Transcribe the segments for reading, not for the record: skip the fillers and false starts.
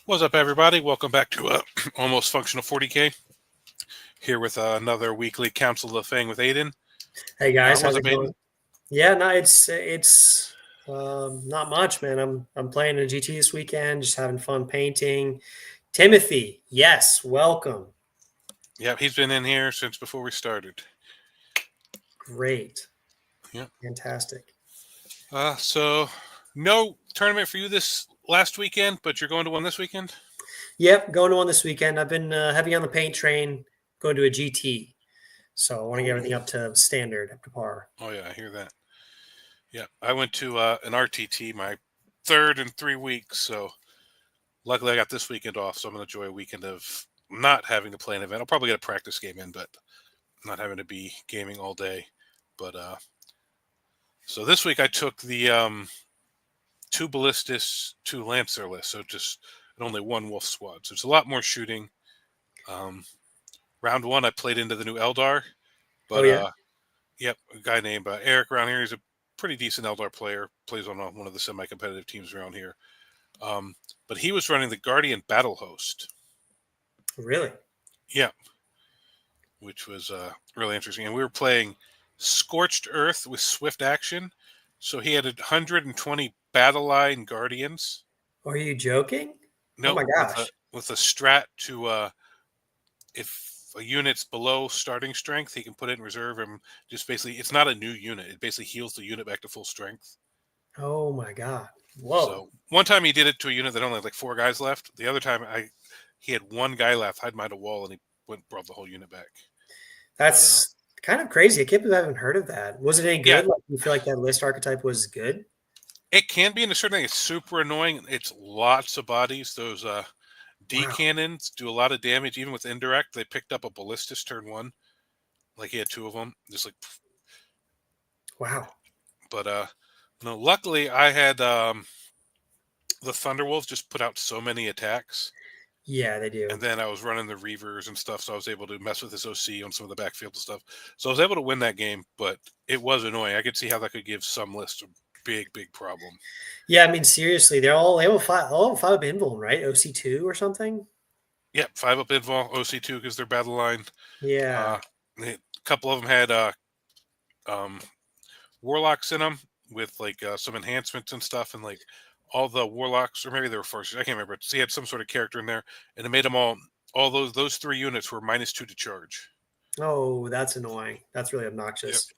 What's up, everybody? Welcome back to Almost Functional 40K. Here with another weekly Council of Fang with Aiden. Hey guys, What's how's up, it Aiden? going? Yeah, no, it's not much, man. I'm playing a GT this weekend, just having fun painting. Timothy, yes, welcome. Yeah, he's been in here since before we started. Great, Yeah. fantastic. So no tournament for you this last weekend, but you're going to one this weekend. Yep, going to one this weekend. I've been heavy on the paint train, going to a GT, so I want to get everything Oh, up to standard, up to par. oh yeah, I hear that. Yeah, I went to an RTT, my third in 3 weeks. So luckily, I got this weekend off, so I'm going to enjoy a weekend of not having to play an event. I'll probably get a practice game in, but not having to be gaming all day. But so this week I took the two ballistas, two lancerless, so just only one wolf squad. So it's a lot more shooting. Um, round one, I played into the new Eldar, Oh but yeah, yep, a guy named Eric around here. He's a pretty decent Eldar player. Plays on one of the semi-competitive teams around here. But he was running the Guardian Battle Host. really? Yeah, which was really interesting. And we were playing Scorched Earth with Swift Action. So he had 120 battle line Guardians. Are you joking? Oh No, my gosh. with a strat to if a unit's below starting strength, he can put it in reserve and just basically it's not a new unit. It basically heals the unit back to full strength. Oh my God. Whoa. So one time he did it to a unit that only had like 4 guys left. The other time he had one guy left, hide behind a wall, and he went brought the whole unit back. But That's kind of crazy. I can't believe I haven't heard of that. Was it any yeah, good? Like, you feel like that list archetype was good? it can be in a certain thing. It's super annoying. It's lots of bodies. Those D Wow. cannons do a lot of damage, even with indirect. They picked up a ballistas turn one, like he had two of them, just like. Wow. But no, luckily I had the Thunderwolves just put out so many attacks, Yeah, they and do. then I was running the Reavers and stuff, so I was able to mess with this OC on some of the backfield and stuff. So I was able to win that game, but it was annoying. I could see how that could give some lists a big problem. Yeah, I mean, seriously, they all have 5 up Invuln, right? OC2 or something? Yep, 5 up Invol, OC2 because they're battle line. Yeah. Uh, a couple of them had um, warlocks in them with like some enhancements and stuff, and like all the warlocks, or maybe they were forces. I can't remember. So he had some sort of character in there, and it made them all those 3 units were -2 to charge. Oh, that's annoying. That's really Yep. obnoxious.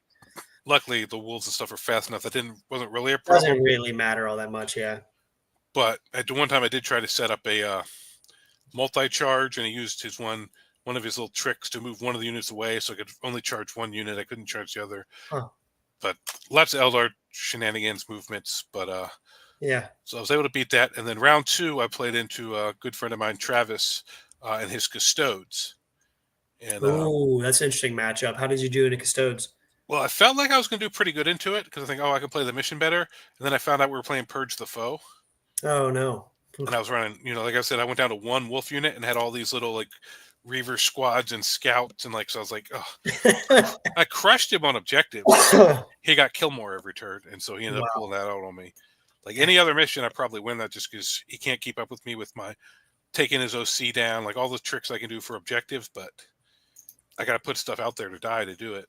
Luckily, the wolves and stuff are fast enough that wasn't really a Doesn't problem. really matter all that much, yeah. But at the one time, I did try to set up a multi-charge, and he used one of his little tricks to move one of the units away, so I could only charge one unit. I couldn't charge the other. Huh. But lots of Eldar shenanigans, movements. But Yeah. so I was able to beat that. And then round two, I played into a good friend of mine, Travis, and his Custodes. And Oh, that's an interesting matchup. How did you do in a Custodes? well, I felt like I was going to do pretty good into it because I think, oh, I can play the mission better. And then I found out we were playing Purge the Foe. Oh, no. And I was running, like I said, I went down to one wolf unit and had all these little like Reaver squads and scouts. And like, so I was like, oh, I crushed him on objectives, but he got kill more every turn. And so he ended up Wow. pulling that out on me. Like any other mission, I probably win that just because he can't keep up with me with my taking his OC down, like all the tricks I can do for objectives, but I got to put stuff out there to die to do it.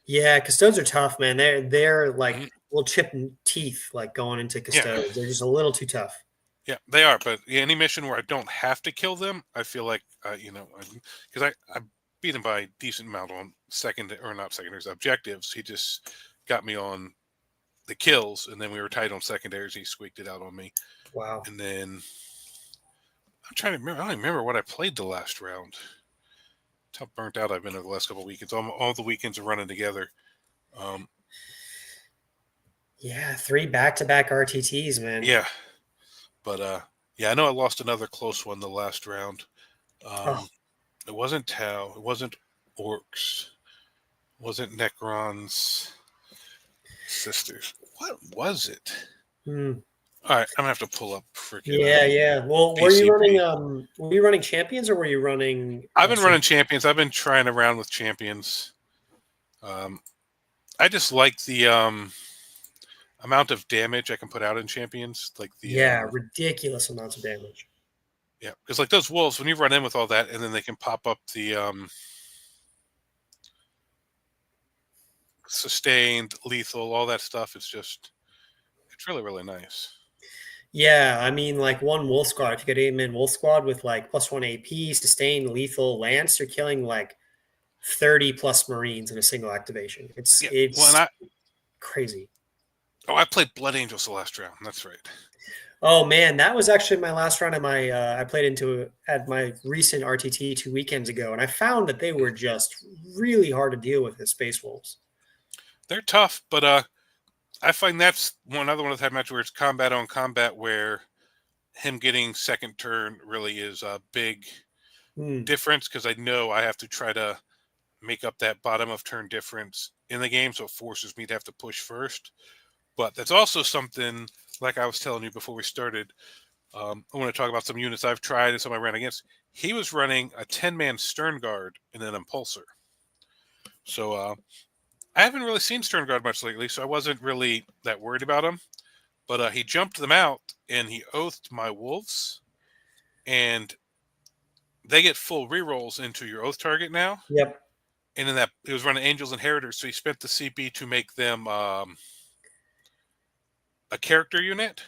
Yeah, Custodes are tough, man. They're Mhm. like little chipped teeth, like going into Yeah, Custodes. They're just a little too tough. yeah, they are. But any mission where I don't have to kill them, I feel like because I beat him by a decent amount on second or not secondaries objectives. He just got me on the kills, and then we were tight on secondaries. He squeaked it out on me, Wow. and then I'm trying to remember. I don't even remember what I played the last round. That's how burnt out I've been over the last couple of weekends. All the weekends are running together. Um, Yeah, 3 back-to-back RTTs, man. yeah, but yeah, I know I lost another close one the last round. Oh, It wasn't Tau. It wasn't Orcs. It wasn't Necron's sisters. What was it? hmm. All right, I'm gonna have to pull up freaking Yeah, yeah. Well, ACP. were you running champions or were you running I've been some? running champions. I've been trying around with champions. Um, I just like the amount of damage I can put out in champions. Like the Yeah, ridiculous amounts of damage. Yeah, because like those wolves, when you run in with all that, and then they can pop up the sustained, lethal, all that stuff. It's really really nice. Yeah, I mean, like one wolf squad. If you get 8-man wolf squad with like +1 AP, sustained, lethal, lance, you're killing like 30 plus Marines in a single activation. It's Yeah. Well, and it's crazy. I played Blood Angels the last round. That's right. Oh man, that was actually my last round of my. I played into at my recent RTT 2 weekends ago, and I found that they were just really hard to deal with as Space Wolves. They're tough, but I find that's one other one I've had match where it's combat on combat where him getting second turn really is a big Hmm. difference because I know I have to try to make up that bottom of turn difference in the game, so it forces me to have to push first. But that's also something like I was telling you before we started. I want to talk about some units I've tried and some I ran against. He was running a 10-man Stern Guard and an Impulsor. So I haven't really seen Stern Guard much lately, so I wasn't really that worried about him. But he jumped them out and he oathed my wolves, and they get full rerolls into your oath target now. Yep. And in that, it was running Angels Inheritors, so he spent the CP to make them a character unit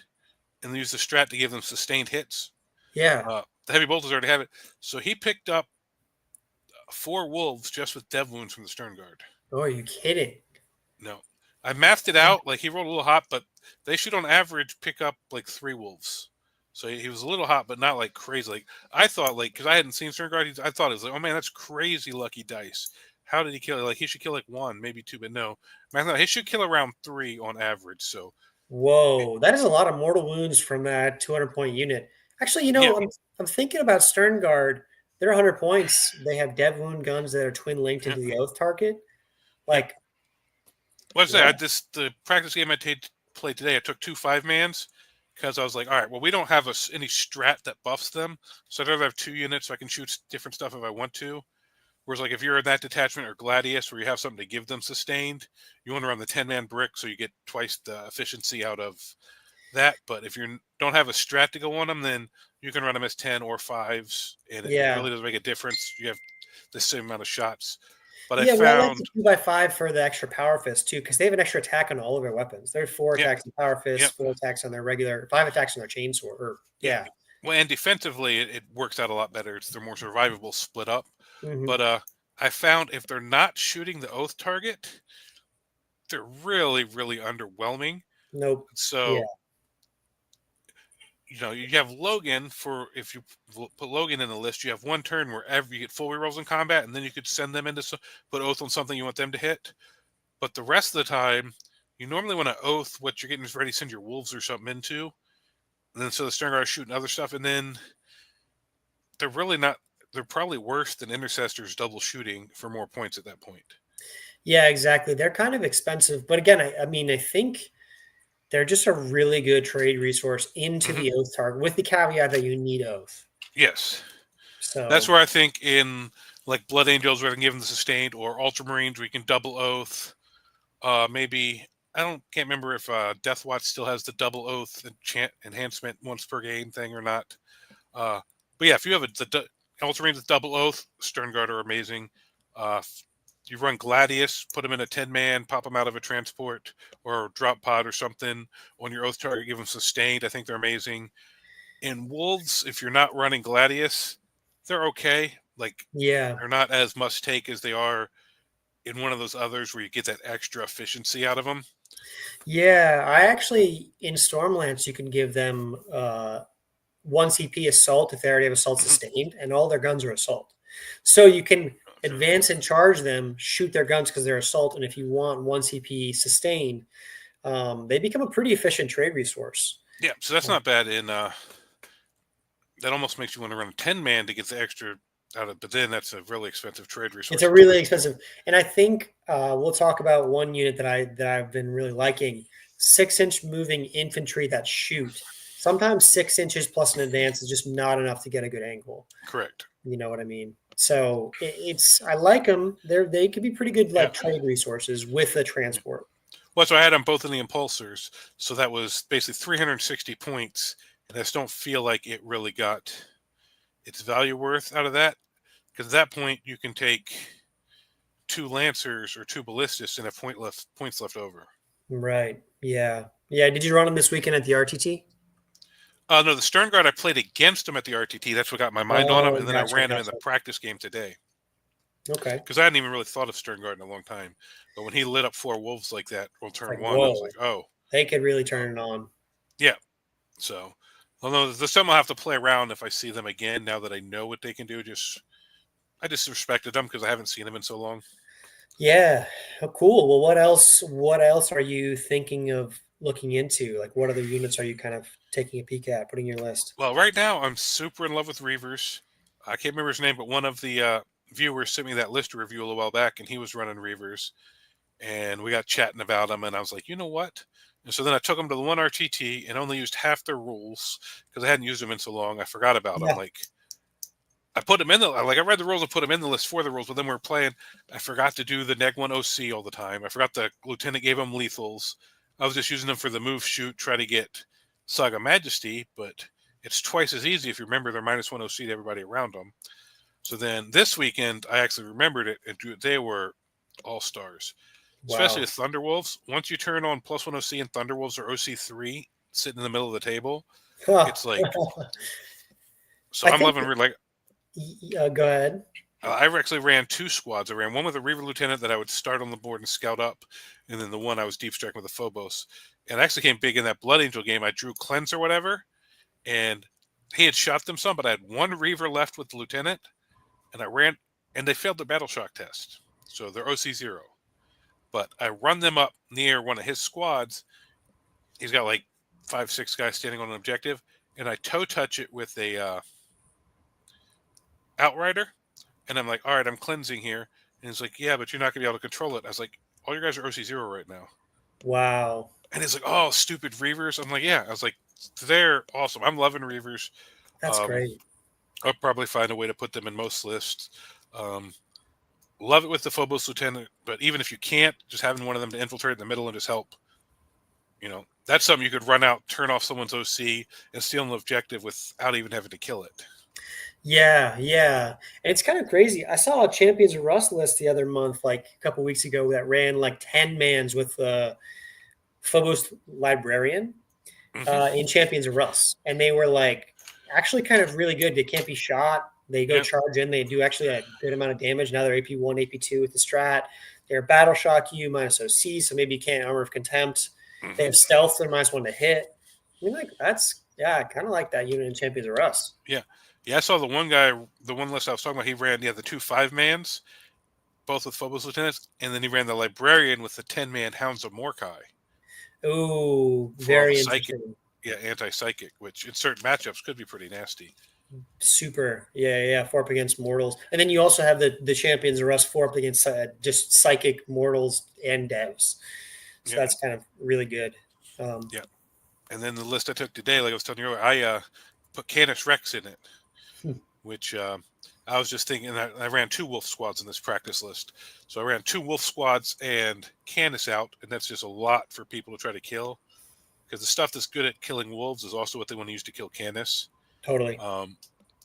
and use the strat to give them sustained hits. Yeah. The heavy bolters already have it, so he picked up 4 wolves just with dev wounds from the Stern Guard. Oh, are you kidding? No, I mathed it out. Like he rolled a little hot, but they should on average pick up like 3 wolves. So he was a little hot, but not like crazy. Like I thought, like because I hadn't seen Stern Guard, I thought it was like, oh man, that's crazy lucky dice. How did he kill it? Like he should kill like 1, maybe 2, but no. Man, he should kill around 3 on average. So Whoa, that is a lot of mortal wounds from that 200-point unit. Actually, yeah, I'm thinking about Stern Guard. They're 100 points. They have dev wound guns that are twin linked yeah, into the oath target. yeah. Like, What I say, yeah, the practice game I played today. I took 2 5-mans because I was like, all right, well, we don't have any strat that buffs them, so I'd rather have 2 units so I can shoot different stuff if I want to. Whereas, like, if you're in that detachment or Gladius where you have something to give them sustained, you want to run the 10-man brick so you get twice the efficiency out of that. But if you don't have a strat to go on them, then you can run them as 10 or 5s, and it yeah. really doesn't make a difference. You have the same amount of shots. But I Yeah, well, I like the found, 2x5 for the extra power fist too, because they have an extra attack on all of their weapons. There's 4 yeah, attacks on power yeah, fist, 4 attacks on their regular, 5 attacks on their chainsaw. Or yeah. yeah. Well, and defensively, it works out a lot better. They're more survivable split up. Hmm. But I found if they're not shooting the oath target, they're really, really underwhelming. Nope. Yeah. So you have Logan for if you put Logan in the list, you have 1 turn wherever you get full rerolls in combat, and then you could send them into put oath on something you want them to hit. But the rest of the time, you normally want to oath what you're getting ready to send your wolves or something into, and then so the Stern Guard is shooting other stuff, and then they're really not. They're probably worse than intercessors double shooting for more points at that point. Yeah, exactly. They're kind of expensive, but again, I mean, I think they're just a really good trade resource into Hmm. the oath target, with the caveat that you need oath. Yes, that's So where I think in like Blood Angels, we can give them the sustained, or Ultramarines, we can double oath. Maybe can't remember if Death Watch still has the double oath enhancement once per game thing or not. Uh, but yeah, if you have Ultramarines with double oath, Stern Guard are amazing. You run Gladius, put them in a 10-man, pop them out of a transport or drop pod or something on your oath target, give them sustained. I think they're amazing. In Wolves, if you're not running Gladius, they're okay. Like yeah. they're not as must take as they are in one of those others where you get that extra efficiency out of them. Yeah, I actually in Stormlance you can give them 1 CP assault if they already have assault Hmm. sustained, and all their guns are assault. So you can Sure. advance and charge them, shoot their guns because they're assault, and if you want 1 CP sustained, they become a pretty efficient trade resource. Yeah, so that's not bad. In that almost makes you want to run a 10-man to get the extra out of. But then that's a really expensive trade It's resource a to do really it. expensive, and I think we'll talk about one unit that I've been really liking: 6-inch moving infantry that shoot. Sometimes 6 inches plus an advance is just not enough to get a good angle. Correct. You know what I mean? So it's I like them. They could be pretty good Yeah. like trade resources with the Yeah. transport. Well, so I had them both in the impulsors, so that was basically 360 points, and I just don't feel like it really got its value worth out of that. Because at that point, you can take 2 Lancers or 2 Ballistas and have points left over. Right. Yeah. Yeah. Did you run them this weekend at the RTT? No, the Stern Guard, I played against him at the RTT. That's what got my mind on him. Oh, And then I gotcha. ran him in the Gotcha. practice game today. Okay. Because I hadn't even really thought of Stern Guard in a long time. But when he lit up 4 wolves like that on It's turn like, 1, I was like, whoa, oh. they could really Um, turn it on. yeah. So, although there's some I'll have to play around if I see them again now that I know what they can do. I just respected them because I haven't seen them in so long. Yeah. Oh, cool. Well, what else are you thinking of looking into? Like what other units are you kind of taking a peek at, putting in your list? Well, right now I'm super in love with Reavers. I can't remember his name, but one of the viewers sent me that list review a little while back, and he was running Reavers, and we got chatting about them, and I was like, you know what? And so then I took them to the one RTT and only used half their rules because I hadn't used them in so long. I forgot about them. Yeah. Like I put them in I read the rules and put them in the list for the rules, but then we were playing. I forgot to do the Neg 1 OC all the time. I forgot the Lieutenant gave them lethals. I was just using them for the move shoot, try to get Saga Majesty, but it's twice as easy if you remember they're -1 OC to everybody around them. So then this weekend, I actually remembered it, and they were all stars, especially Wow. the Thunderwolves. Once you turn on +1 OC and Thunderwolves or OC3 sitting in the middle of the table, Huh. it's like, so I I'm think loving like go ahead. I actually ran 2 squads. I ran one with a Reaver Lieutenant that I would start on the board and scout up, and then the one I was deep striking with a Phobos. And I actually came big in that Blood Angel game. I drew Cleanse or whatever, and he had shot them some, but I had 1 Reaver left with the Lieutenant, and I ran, and they failed their Battle Shock test. So they're OC0. But I run them up near one of his squads. He's got like 5, 6 guys standing on an objective, and I toe touch it with a Outrider. And I'm like, all right, I'm cleansing here. And he's like, yeah, but you're not going to be able to control it. I was like, all your guys are OC0 right now. Wow. And he's like, oh, stupid Reavers. I'm like, yeah. I was like, they're awesome. I'm loving Reavers. That's Um, great. I'll probably find a way to put them in most lists. Love it with the Phobos Lieutenant, but even if you can't, just having one of them to infiltrate in the middle and just help, that's something you could run out, turn off someone's OC, and steal an objective without even having to kill it. Yeah, yeah. And it's kind of crazy. I saw a Champions of Rust list the other month, like a couple weeks ago, that ran like 10 mans with Phobos Librarian Mm-hmm. in Champions of Rust. And they were like actually kind of really good. They can't be shot. They go Yeah. charge in. They do actually a good amount of damage. Now they're AP1, AP2 with the strat. They're battle shock you -OC, so maybe you can't armor of contempt. They Mm-hmm. have stealth, they're -1 to hit. I mean, like I kind of like that unit in Champions of Rust. Yeah. Yeah, I saw the one guy, the one list I was talking about, he ran, the 2 5-mans, both with Phobos Lieutenants, and then he ran the Librarian with the 10-man Hounds of Mordecai Ooh, for all the very psychic, interesting. anti-psychic, which in certain matchups could be pretty nasty. Super. Yeah, yeah. 4 up against mortals. And then you also have the Champions of Rust 4 up against just psychic mortals and devs. So Yeah. that's kind of really good. Yeah. And then the list I took today, like I was telling you earlier, I put Canis Rex in it, which I was just thinking, I ran 2 wolf squads in this practice list. So I ran 2 wolf squads and Canis out, and that's just a lot for people to try to kill. Because the stuff that's good at killing wolves is also what they want to use to kill Canis. Totally. I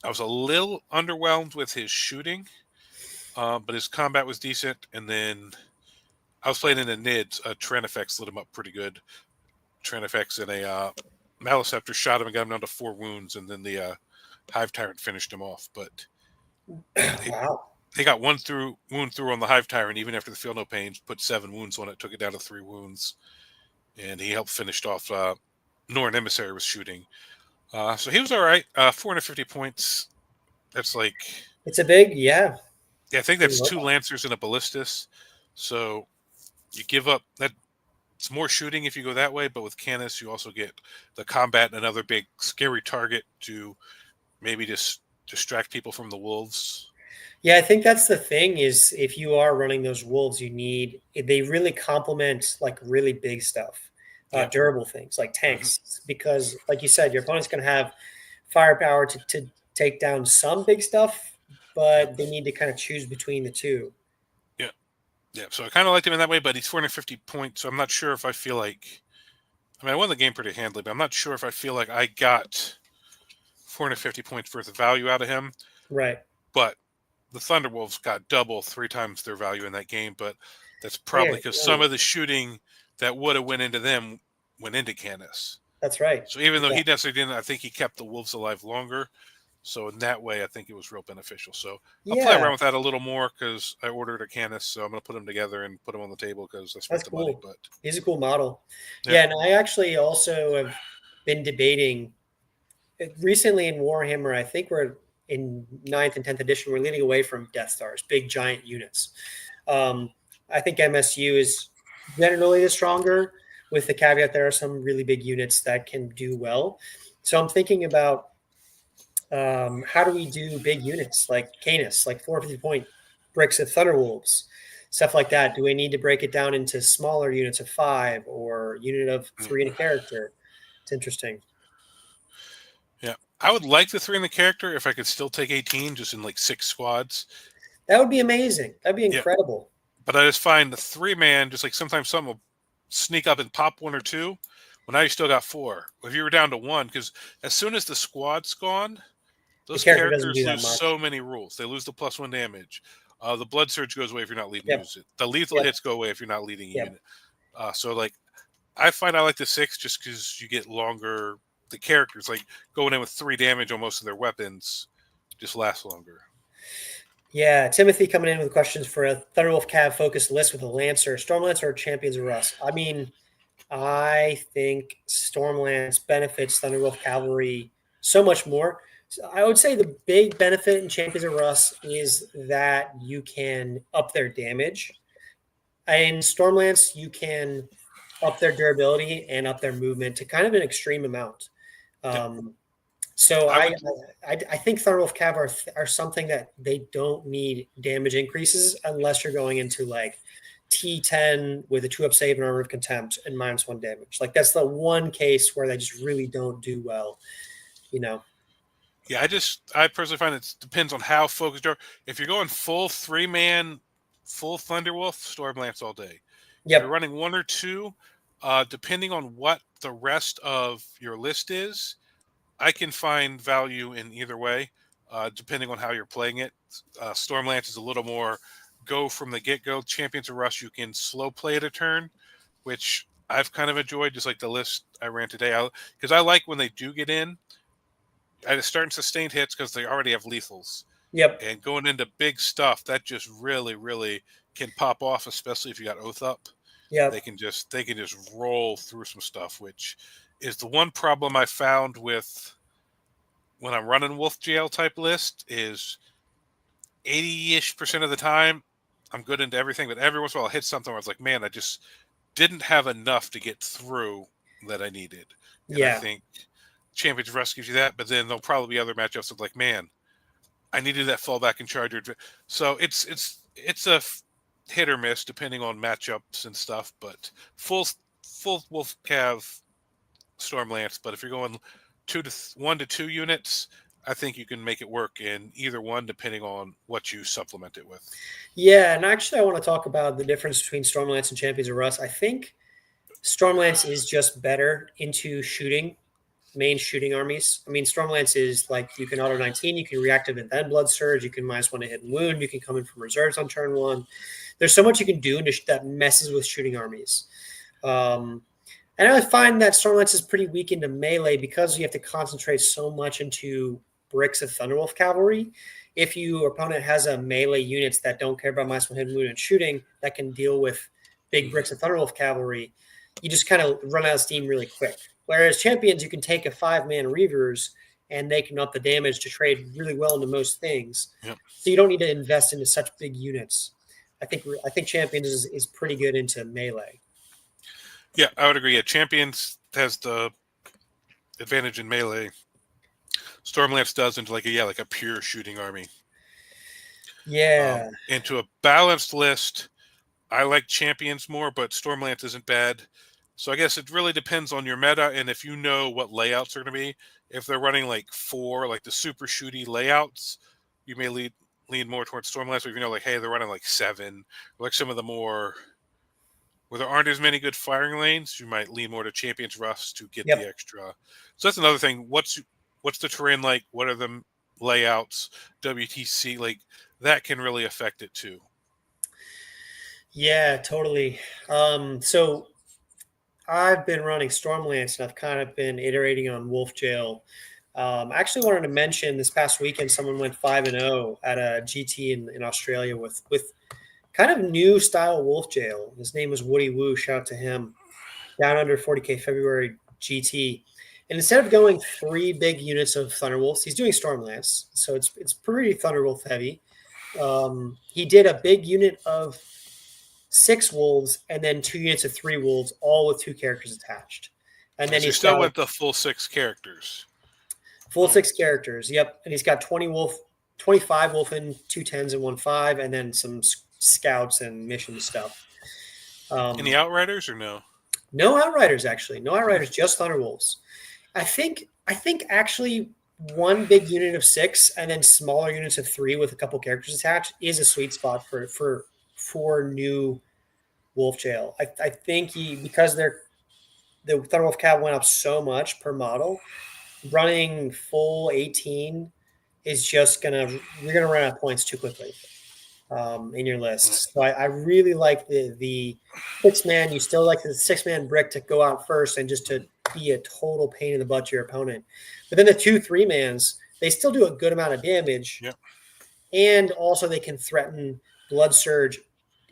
was a little underwhelmed with his shooting, but his combat was decent. And then I was playing in a NIDS. Tranifex lit him up pretty good. Tranifex and a Maliceptor shot him and got him down to 4 wounds, and then the Hive Tyrant finished him off. But Wow. they got wound through on the Hive Tyrant, even after the Feel No Pains, put 7 wounds on it, took it down to 3 wounds. And he helped finish off Norn Emissary with shooting. So he was all right. 450 points. That's like, It's a big, yeah. I think that's 2 Lancers and a Ballistus. So you give up that. It's more shooting if you go that way, but with Canis, you also get the combat and another big scary target to maybe just distract people from the wolves. Yeah, I think that's the thing is if you are running those wolves, they really complement like really big stuff, Yeah. durable things like tanks, because like you said, your opponent's going to have firepower to take down some big stuff, but they need to kind of choose between the two. Yeah. Yeah. So I kind of liked him in that way, but he's 450 points. So I'm not sure if I feel like, I won the game pretty handily, but I'm not sure if I feel like I got 450 points worth of value out of him. Right. But the Thunderwolves got double, 3 times their value in that game. But that's Yeah, probably because some of the shooting that would have went into them went into Canis. that's right. So even though Yeah, he necessarily didn't, I think he kept the Wolves alive longer. So in that way, I think it was real beneficial. So I'll play yeah, around with that a little more because I ordered a Canis, so I'm going to put them together and put them on the table because I spent that's the money. cool. But He's a cool model. yeah, Yeah, and I actually also have been debating recently in Warhammer. I think we're in ninth and 10th edition. We're leaning away from Death Stars, big giant units. Um, I think MSU is generally the stronger, with the caveat there are some really big units that can do well. So I'm thinking about how do we do big units like Canis, like 450 point bricks of Thunderwolves, stuff like that? Do we need to break it down into smaller units of 5 or unit of 3 in a character? It's interesting. yeah, I would like the 3 in the character if I could still take 18 just in like 6 squads. That would be amazing. That'd be Yeah, incredible. but I just find the 3-man just like sometimes some will sneak up and pop 1 or 2. Well, now you still got 4. If you were down to 1, because as soon as the squad's gone, The those character doesn't characters do that lose much. so many rules. They lose the +1 damage. The blood surge goes away if you're not leading Yep. use it. The lethal Yep. hits go away if you're not leading a Yep. unit. So like I find I like the 6 just because you get longer. The characters like going in with 3 damage on most of their weapons just lasts longer. Yeah, Timothy coming in with questions for a Thunderwolf Cav focused list with a Lancer, Stormlancer, or Champions of Rust. I mean, I think Stormlance benefits Thunderwolf Cavalry so much more. So I would say the big benefit in Champions of Rust is that you can up their damage. In Stormlance, you can up their durability and up their movement to kind of an extreme amount. Yeah, Um, so I I, would. I think Thunderwolf Cav are something that they don't need damage increases unless you're going into like T10 with a 2-up save and Armor of Contempt and -1 damage. Like that's the one case where they just really don't do well, you know. Yeah, I personally find it depends on how focused you are. If you're going full 3-man, full Thunderwolf, Stormlance all day. If you're Yep. running 1 or 2, depending on what the rest of your list is, I can find value in either way, depending on how you're playing it. Stormlance is a little more go from the get go. Champions of Rush, you can slow play it a turn, which I've kind of enjoyed, just like the list I ran today. Because I like when they do get in, I start in sustained hits because they already have lethals. Yep. And going into big stuff, that just really, really can pop off, especially if you got Oath up. They Yep. can just roll through some stuff, which is the one problem I found with when I'm running Wolf GL type list is 80-ish% of the time I'm good into everything, but every once in a while I'll hit something where I was like, man, I just didn't have enough to get through that I needed. And I Yeah. think Champions Rust gives you that, but then there'll probably be other matchups of like, man, I needed that fallback and charger. So it's a hit or miss depending on matchups and stuff, but full Wolf Cav Stormlance. But if you're going 1 to 2 units, I think you can make it work in either one depending on what you supplement it with. Yeah. And actually, I want to talk about the difference between Stormlance and Champions of Rust. I think Stormlance is just better into shooting main shooting armies. I mean, Stormlance is like you can auto 19, you can reactive and then Blood Surge, you can -1 to hit and wound, you can come in from reserves on turn 1. There's so much you can do that messes with shooting armies. And I find that Stormlance is pretty weak into melee because you have to concentrate so much into bricks of Thunderwolf Cavalry. If your opponent has a melee units that don't care about -1 hit and wound and shooting that can deal with big bricks of Thunderwolf Cavalry, you just kind of run out of steam really quick. Whereas champions, you can take a 5-man Reavers and they can up the damage to trade really well into most things. Yep. So you don't need to invest into such big units. I think champions is pretty good into melee. Yeah, I would agree. Yeah, Champions has the advantage in melee. Stormlance does into like a pure shooting army. Yeah. Into a balanced list, I like Champions more, but Stormlance isn't bad. So I guess it really depends on your meta and if you know what layouts are going to be. If they're running like 4, like the super shooty layouts, you may lean more towards Stormlance. But if you know, like, hey, they're running like 7, like some of the more where there aren't as many good firing lanes, you might lean more to Champions Rust to get the Yep. extra. So that's another thing. What's what's the terrain like? What are the layouts? WTC, like that can really affect it too. Yeah, totally. So I've been running Stormlance and I've kind of been iterating on Wolf Jail. I actually wanted to mention this past weekend someone went 5-0 at a GT in Australia with kind of new style Wolf Jail. His name was Woody Woo. Shout out to him. Down under 40K February GT. And instead of going 3 big units of Thunderwolves, he's doing Stormlance. So it's pretty Thunderwolf heavy. He did a big unit of 6 wolves and then 2 units of 3 wolves, all with 2 characters attached. And then So you he's still got went the full 6 characters. full 6 characters. Yep. And he's got 25 wolf and 2 10s and 1 5, and then some scouts and mission stuff. Any Outriders or no? No Outriders, actually. No Outriders, just Thunderwolves. I think actually 1 big unit of 6 and then smaller units of 3 with a couple characters attached is a sweet spot for new Wolf Jail. I think because the Thunderwolf cap went up so much per model, running full 18 is just you're gonna run out of points too quickly in your list. So I really like the 6-man. You still like the 6-man brick to go out first and just to be a total pain in the butt to your opponent. But then the 2 3-mans, they still do a good amount of damage. Yep. And also they can threaten Blood Surge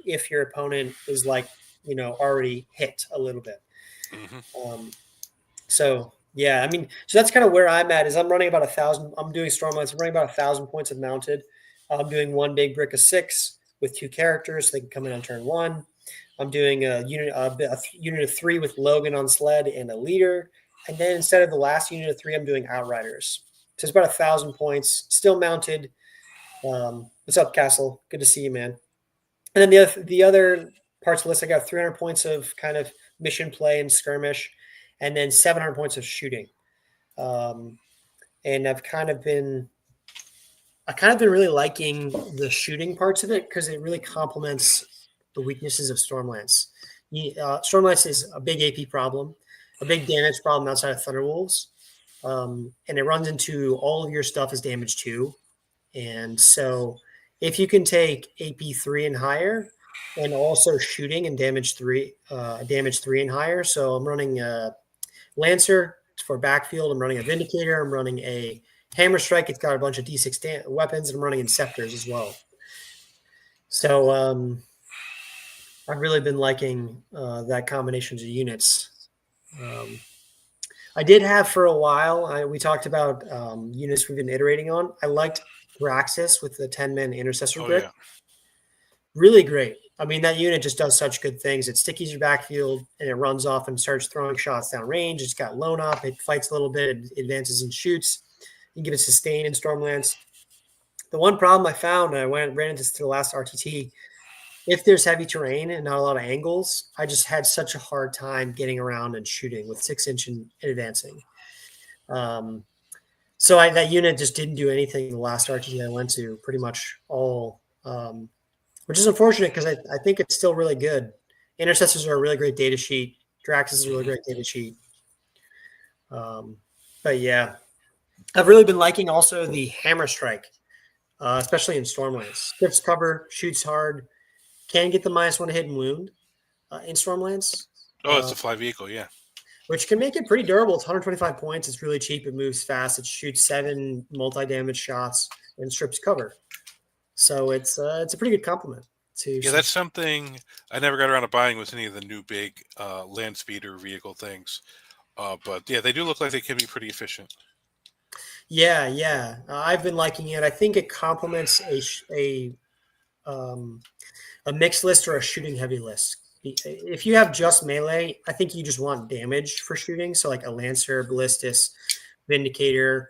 if your opponent is already hit a little bit. Mm-hmm. So yeah, I mean, so that's kind of where I'm at. Is I'm running about 1,000. I'm doing Stormlights. I'm running about 1,000 points of mounted. I'm doing 1 big brick of 6 with 2 characters. So they can come in on turn 1. I'm doing a unit of 3 with Logan on sled and a leader. And then instead of the last unit of 3, I'm doing Outriders. So it's about 1,000 points, still mounted. What's up, Castle? Good to see you, man. And then the other parts of the list, I got 300 points of kind of mission play and skirmish, and then 700 points of shooting. And I've kind of been really liking the shooting parts of it because it really complements the weaknesses of Stormlance. Stormlance is a big AP problem, a big damage problem outside of Thunderwolves, and it runs into all of your stuff as damage 2. And so if you can take AP 3 and higher, and also shooting and damage 3 and higher. So I'm running a Lancer for backfield. I'm running a Vindicator. I'm running a Hammer Strike. It's got a bunch of D6 weapons, and I'm running Inceptors as well. So I've really been liking that combination of units. I did have for a while, we talked about units we've been iterating on. I liked Graxis with the 10-man intercessor brick. Yeah. Really great. I mean, that unit just does such good things. It stickies your backfield and it runs off and starts throwing shots down range. It's got lone up. It fights a little bit. It advances and shoots. You can give it sustain in Stormlance. The one problem I found, and I ran into this to the last RTT, if there's heavy terrain and not a lot of angles, I just had such a hard time getting around and shooting with 6-inch and advancing. So that unit just didn't do anything the last RTT I went to, pretty much all, which is unfortunate because I think it's still really good. Intercessors are a really great data sheet. Draxus is a really great data sheet. But yeah, I've really been liking also the Hammer Strike, especially in Stormlands. Strips cover, shoots hard, can get the -1 hit and wound in Stormlands. Oh, it's a fly vehicle, yeah. Which can make it pretty durable. It's 125 points. It's really cheap. It moves fast. It shoots 7 multi-damage shots and strips cover. So it's a pretty good compliment. Yeah, that's something I never got around to buying with any of the new big land speeder vehicle things. But yeah, they do look like they can be pretty efficient. Yeah. I've been liking it. I think it complements a mixed list or a shooting heavy list. If you have just melee, I think you just want damage for shooting. So like a Lancer, Ballistus, Vindicator,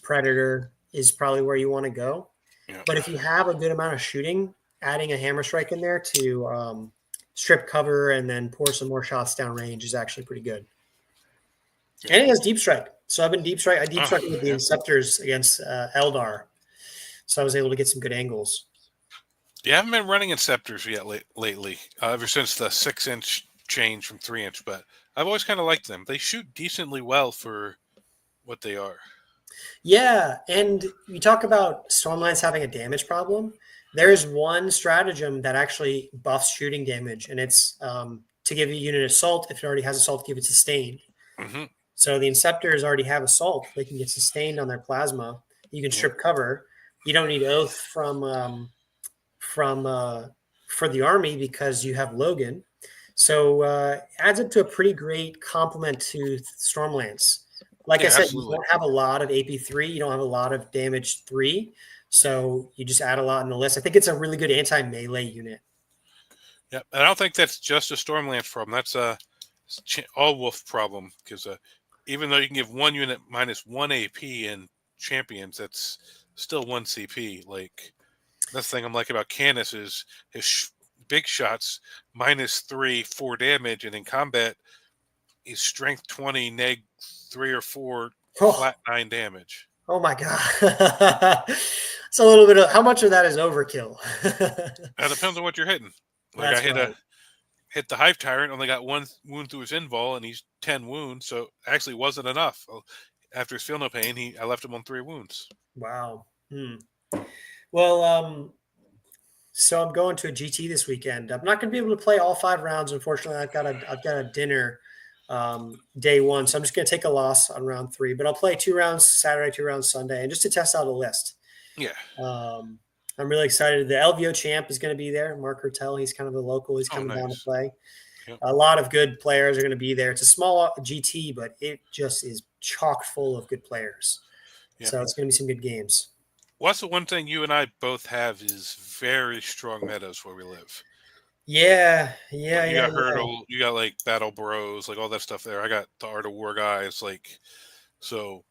Predator is probably where you want to go. Yeah. But if you have a good amount of shooting, adding a Hammer Strike in there to strip cover and then pour some more shots down range is actually pretty good. Yeah. And it has Deep Strike. So I've been Deep Strike. I Deep Strike with the Inceptors against Eldar. So I was able to get some good angles. Yeah, I haven't been running Inceptors yet lately, ever since the 6-inch change from 3-inch, but I've always kind of liked them. They shoot decently well for what they are. Yeah, and you talk about Stormlands having a damage problem. There's one stratagem that actually buffs shooting damage, and it's to give a unit assault. If it already has assault, give it sustained. Hmm. So the Inceptors already have assault; they can get sustained on their plasma. You can Yep. strip cover. You don't need oath from for the army because you have Logan. So adds up to a pretty great complement to Stormlands. Like I Yeah, said, you absolutely. don't have a lot of AP3, you don't have a lot of damage 3, so you just add a lot in the list. I think it's a really good anti-melee unit. Yeah, and I don't think that's just a Stormlands problem. That's a all Wolf problem because even though you can give one unit minus one AP in champions, that's still one CP. Like that's the thing I'm like about Canis is his big shots -3, 4 damage, and in combat he's strength 20, neg 3 or 4, Oh, flat 9 damage. oh my god. It's a little bit of how much of that is overkill? It depends on what you're hitting. Like I That's right. hit the Hive Tyrant, only got one wound through his invul, and he's 10 wounds, so actually wasn't enough. After his feel no pain, I left him on 3 wounds. Wow. Hmm. Well, so I'm going to a GT this weekend. I'm not going to be able to play all 5 rounds. Unfortunately, I've got a dinner day one, so I'm just going to take a loss on round 3. But I'll play 2 rounds Saturday, 2 rounds Sunday, and just to test out a list. Yeah. Um, I'm really excited. The LVO champ is going to be there. Mark Hertel, he's kind of a local. He's Oh, coming down to nice. play. Yep. A lot of good players are going to be there. It's a small GT, but it just is chock full of good players. Yep. So it's going to be some good games. What's the one thing you and I both have is very strong metas where we live. Yeah, Like yeah, you yeah, got yeah. Hurdle, you got like Battle Bros, like all that stuff there. I got the Art of War guys, like so.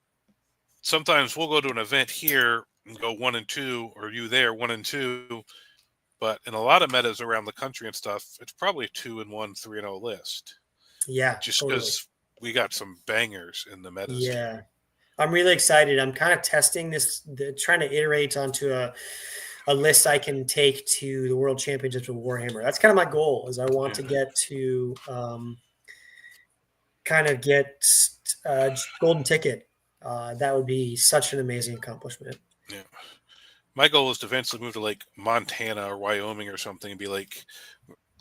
Sometimes we'll go to an event here and go 1 and 2, or you there 1 and 2. But in a lot of metas around the country and stuff, it's probably a 2-1, 3-0 list. Yeah, Just totally. because we got some bangers in the metas here. Yeah. I'm really excited. I'm kind of testing this, trying to iterate onto a list I can take to the World Championships of Warhammer. That's kind of my goal. Is I want Yeah. to get to kind of get golden ticket. That would be such an amazing accomplishment. Yeah. My goal is to eventually move to like Montana or Wyoming or something and be like,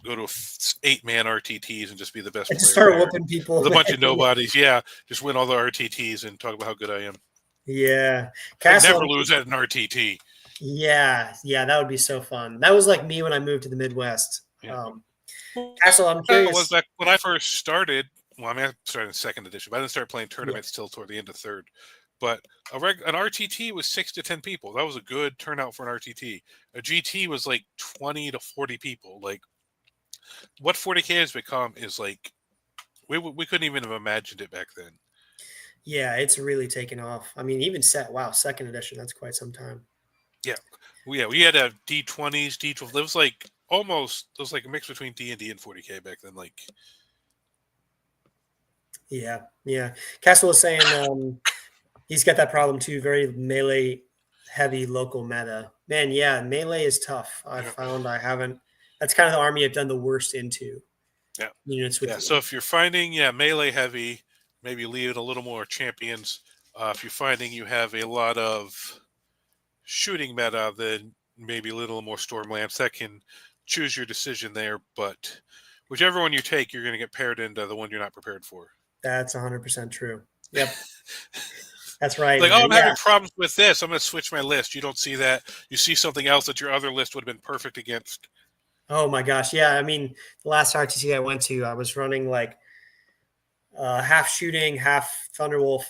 go to 8-man RTTs and just be the best And just player start there whooping people. with a bunch of nobodies. Yeah, just win all the RTTs and talk about how good I am. Yeah, And Castle. never lose at an RTT. Yeah, yeah, that would be so fun. That was like me when I moved to the Midwest. Yeah. Well, Castle, I'm that was curious. back when I first started. Well, I mean, I started in second edition, but I didn't start playing Yeah, tournaments till toward the end of third. But an RTT was 6 to 10 people. That was a good turnout for an RTT. A GT was like 20 to 40 people. Like what 40K has become is like we couldn't even have imagined it back then. yeah, it's really taken off. I mean, even wow, second edition. That's quite some time. Yeah, we had a D20s, D12. It was like a mix between D&D and 40K back then. Like Yeah, yeah. Castle was saying he's got that problem too. Very melee heavy local meta. Man, yeah, melee is tough. I yeah, found I haven't. That's kind of the army I've done the worst into yeah, units with yeah. So you. if you're finding melee heavy, maybe leave it a little more champions. If you're finding you have a lot of shooting meta, then maybe a little more Stormlands. That can choose your decision there, but whichever one you take, you're going to get paired into the one you're not prepared for. That's 100% true. Yep, that's right, Like, oh, man. I'm Yeah. having problems with this. I'm going to switch my list. You don't see that. You see something else that your other list would have been perfect against. Oh my gosh. Yeah. I mean, the last RTC I went to, I was running like half shooting, half Thunderwolf,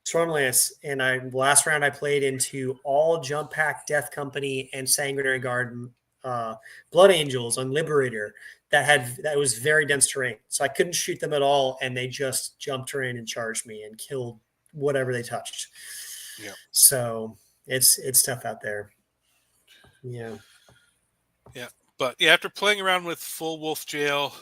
Stormlance, and last round I played into all Jump Pack, Death Company, and Sanguinary Guard, Blood Angels on Liberator. That was very dense terrain, so I couldn't shoot them at all, and they just jumped terrain and charged me and killed whatever they touched. Yeah. So it's tough out there. Yeah. Yeah. But yeah, after playing around with full wolf jail,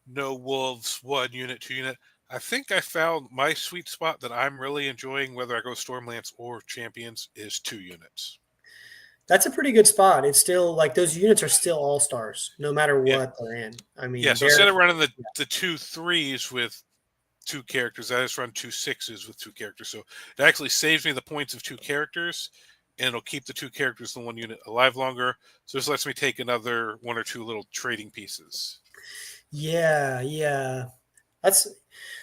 no wolves, 1 unit, 2 unit, I think I found my sweet spot that I'm really enjoying, whether I go Stormlance or Champions, is 2 units. That's a pretty good spot. It's still like those units are still all stars, no matter Yeah. what they're in. I Yeah. mean, So instead of running the 2 3s with 2 characters. I just run 2 6s with 2 characters, so it actually saves me the points of 2 characters, and it'll keep the 2 characters in one unit alive longer. So this lets me take another 1 or 2 little trading pieces. Yeah, yeah. That's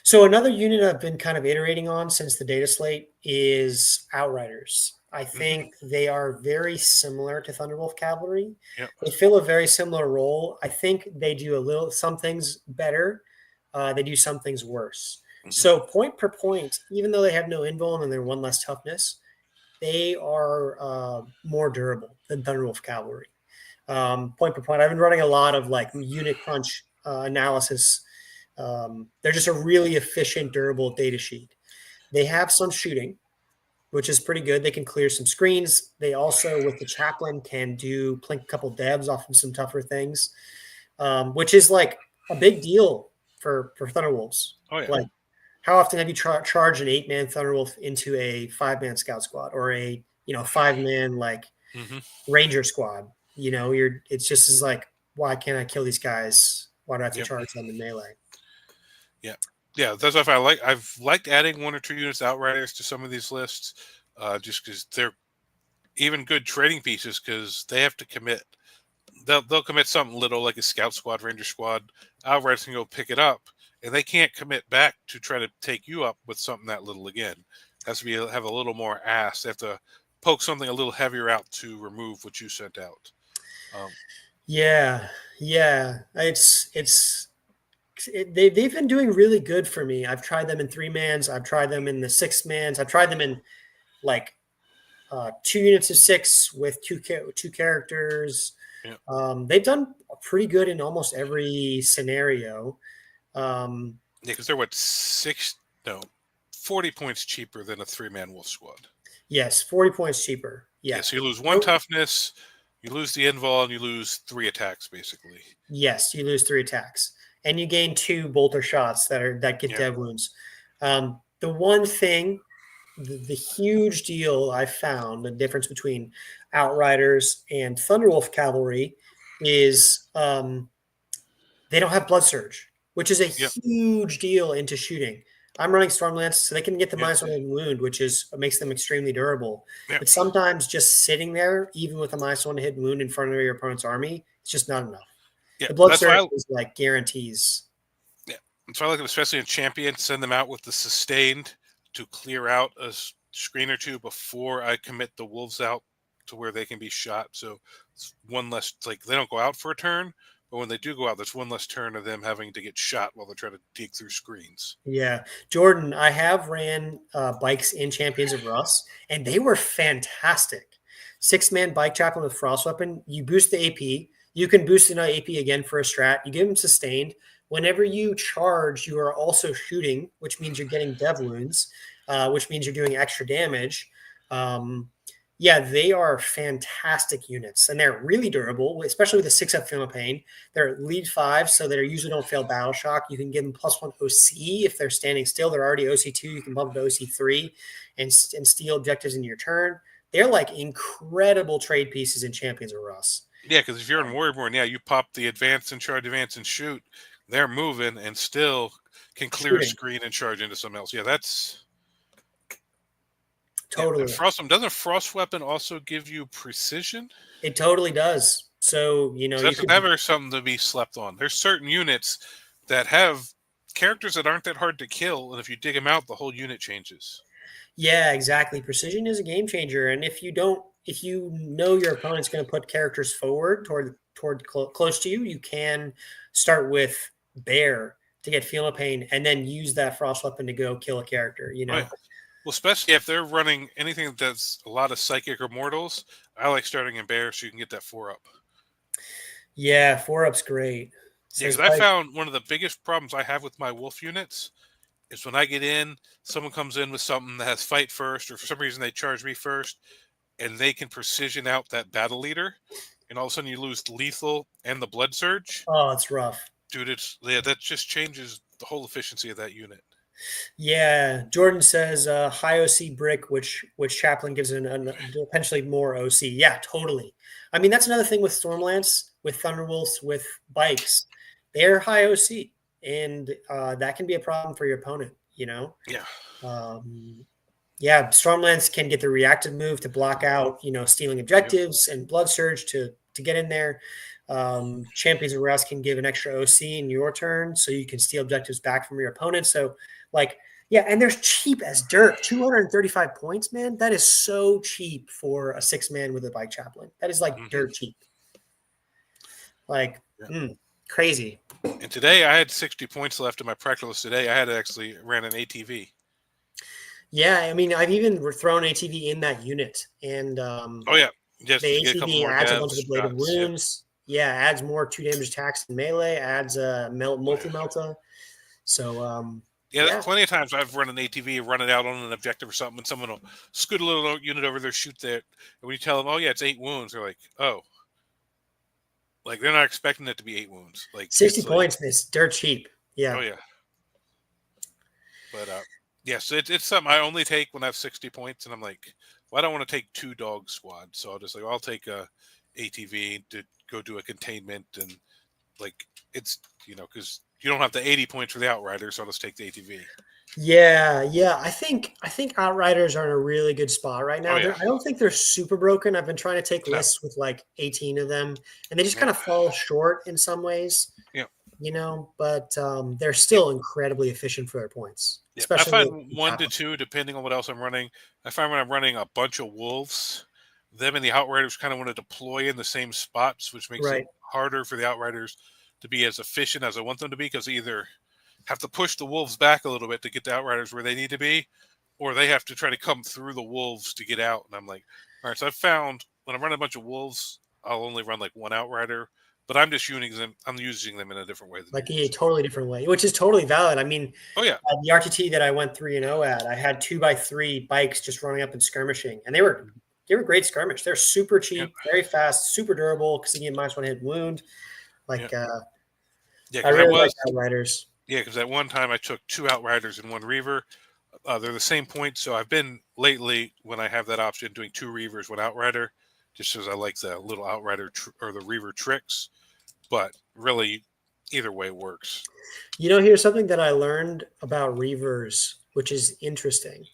so another unit I've been kind of iterating on since the data slate is Outriders. I Hmm. think they are very similar to Thunderwolf Cavalry. Yep. They fill a very similar role. I think they do some things better. They do some things worse. Hmm. So point per point, even though they have no invuln and they're one less toughness, they are more durable than Thunderwolf Cavalry. Point per point, I've been running a lot of like unit crunch analysis. They're just a really efficient, durable data sheet. They have some shooting, which is pretty good. They can clear some screens. They also, with the chaplain, can do plink a couple devs off of some tougher things, which is like a big deal for Thunderwolves. Oh yeah. Like, how often have you charged an 8-man Thunderwolf into a 5-man scout squad or a 5-man like Hmm. Ranger squad? It's just as like, why can't I kill these guys? Why do I have to Yep. charge them in melee? Yeah. Yeah. That's why I've liked adding 1 or 2 units Outriders to some of these lists, just because they're even good trading pieces because they have to commit. They'll commit something little like a scout squad, ranger squad. Outriders can go pick it up, and they can't commit back to try to take you up with something that little again. It has to be have a little more ass. They have to poke something a little heavier out to remove what you sent out. Um, Yeah, yeah. They've been doing really good for me. I've tried them in 3-mans. I've tried them in the 6-mans. I've tried them in like 2 units of 6 with two characters. yeah, They've done pretty good in almost every scenario. yeah, because they're what 6 no 40 points cheaper than a 3-man wolf squad. Yes, 40 points cheaper. Yeah, Yeah. so you lose 1 toughness, you lose the invul, and you lose 3 attacks basically. Yes, you lose 3 attacks, and you gain 2 bolter shots that get Yeah, dev wounds. The one thing, the huge deal I found, the difference between Outriders and Thunderwolf Cavalry is they don't have Blood Surge, which is a yep, huge deal into shooting. I'm running Stormlance, so they can get the yep, -1 hit wound, which makes them extremely durable. yep, But sometimes just sitting there, even with a -1 hit wound in front of your opponent's army, it's just not enough. yeah. The Blood That's why Surge is like guarantees. yeah, that's why I like them, especially in champion. Send them out with the sustained to clear out a screen or two before I commit the wolves out to where they can be shot. So it's one less. Like they don't go out for a turn, but when they do go out, there's one less turn of them having to get shot while they're trying to dig through screens. Yeah. Jordan, I have ran bikes in Champions of Russ, and they were fantastic. 6-man bike chaplain with frost weapon. You boost the AP. You can boost an AP again for a strat. You give them sustained. Whenever you charge, you are also shooting, which means you're getting dev wounds, which means you're doing extra damage. Um, yeah, they are fantastic units, and they're really durable, especially with the 6-up Feel No Pain. They're lead 5, so they usually don't fail battle shock. You can give them +1 OC if they're standing still. They're already OC2. You can bump to OC3 and steal objectives in your turn. They're like incredible trade pieces in Champions of Russ. Yeah, because if you're in Warriorborn, yeah, you pop the advance and charge, advance and shoot. They're moving and still can clear a Shooting. screen and charge into something else. Yeah, that's yeah. And Totally. doesn't frost weapon also give you precision? It totally does. So, So you that's could, never something to be slept on. There's certain units that have characters that aren't that hard to kill, and if you dig them out, the whole unit changes. yeah, exactly. Precision is a game changer. And if you know your opponent's going to put characters forward toward close to you, you can start with Bear to get Feel No Pain and then use that frost weapon to go kill a character, Oh, yeah. Well, especially if they're running anything that's a lot of psychic or mortals, I like starting in bear so you can get that 4-up. Yeah, 4-up's great. Yeah, Says because I Pike. found one of the biggest problems I have with my wolf units is when I get in, someone comes in with something that has fight first, or for some reason they charge me first, and they can precision out that battle leader, and all of a sudden you lose lethal and the blood surge. Oh, it's rough. Dude, that just changes the whole efficiency of that unit. Yeah, Jordan says high OC brick, which Chaplain gives an potentially more OC. Yeah, totally. I mean, that's another thing with Stormlance, with Thunderwolves, with bikes. They're high OC, and that can be a problem for your opponent. You know, Yeah. um, yeah, Stormlands can get the reactive move to block out, stealing Yep. objectives, and Blood Surge to get in there. Champions of Rest can give an extra OC in your turn, so you can steal objectives back from your opponent. So, like, yeah, and they're cheap as dirt. 235 points, man. That is so cheap for a 6-man with a bike chaplain. That is like Hmm. dirt cheap. Like, Yeah. crazy. And today I had 60 points left in my practice. Today I had actually ran an ATV. Yeah, I mean, I've even thrown ATV in that unit, and Oh yeah, just the to get a couple ATV more adds a bunch of devs the blade of shots. Yep. wounds. Yeah, adds more 2 damage attacks in melee. Adds a Oh, yeah. multi melta. So Yeah, there's yeah, plenty of times I've run an ATV, run it out on an objective or something, and someone will scoot a little unit over there, shoot that. And when you tell them, "Oh yeah, it's 8 wounds," they're like, "Oh," like they're not expecting it to be 8 wounds. Like 60 it's like, points is dirt cheap. "Oh Yeah. yeah," but yes, it's something I only take when I have 60 points, and I'm like, well, I don't want to take 2 dog squads, so I'll just like I'll take a ATV to go do a containment, and like it's because you don't have the 80 points for the outrider, so I'll just take the ATV. Yeah. I think Outriders are in a really good spot right Oh now. yeah, I don't think they're super broken. I've been trying to take no, lists with like 18 of them, and they just yeah, kind of fall short in some ways, yeah. but they're Yeah. still incredibly efficient for their points, Yeah, I especially find the one to chaplain. two, depending on what else I'm running. I find when I'm running a bunch of wolves, them and the outriders kind of want to deploy in the same spots, which makes it Right. harder for the outriders to be as efficient as I want them to be, because they either have to push the wolves back a little bit to get the outriders where they need to be, or they have to try to come through the wolves to get out. And I'm like, all right, so I've found when I'm running a bunch of wolves, I'll only run like one outrider, but I'm just using them. I'm using them in a different way than Like you're a using. totally different way, which is totally valid. I mean, Oh yeah, the RTT that I went 3-0 at, I had 2x3 bikes just running up and skirmishing, and they were great skirmish. They're super yeah, cheap, very fast, super durable because you get -1 hit wound. yeah, Like yeah. I Because I really like was Outriders. Yeah, because at one time I took 2 outriders and 1 reaver. They're the same points, so I've been lately when I have that option doing 2 reavers, 1 outrider, just because I like the little outrider or the reaver tricks. But really, either way works. Here's something that I learned about Reavers, which is interesting,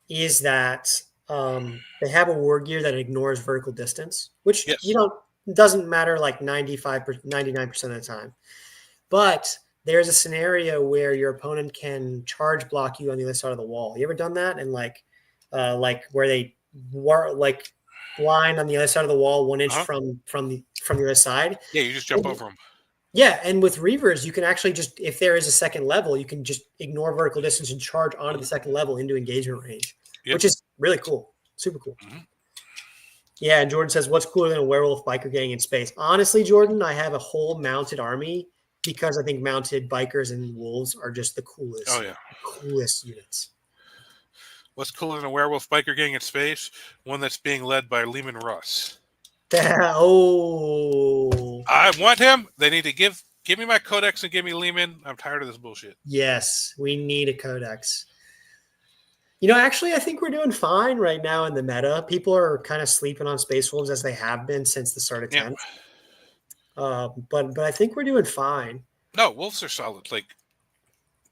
is that they have a war gear that ignores vertical distance, which Yes. doesn't matter like 99% of the time. But there's a scenario where your opponent can charge block you on the other side of the wall. You ever done that? And like where they were like blind on the other side of the wall, 1 inch Uh huh. from the other side. Yeah, you just jump over them. Yeah, and with Reavers, you can actually just, if there is a second level, you can just ignore vertical distance and charge onto the second level into engagement range, Yep. which is really cool. Super cool. Hmm. Yeah, and Jordan says, what's cooler than a werewolf biker gang in space? Honestly, Jordan, I have a whole mounted army because I think mounted bikers and wolves are just the Oh coolest, yeah. coolest units. What's cooler than a werewolf biker gang in space? One that's being led by Lehman Russ. Oh, I want him. They need to give me my codex and give me Lehman. I'm tired of this bullshit. yes, we need a codex. Actually, I think we're doing fine right now in the meta. People are kind of sleeping on Space Wolves as they have been since the start of Yeah. 10th. But I think we're doing fine. No, wolves are solid.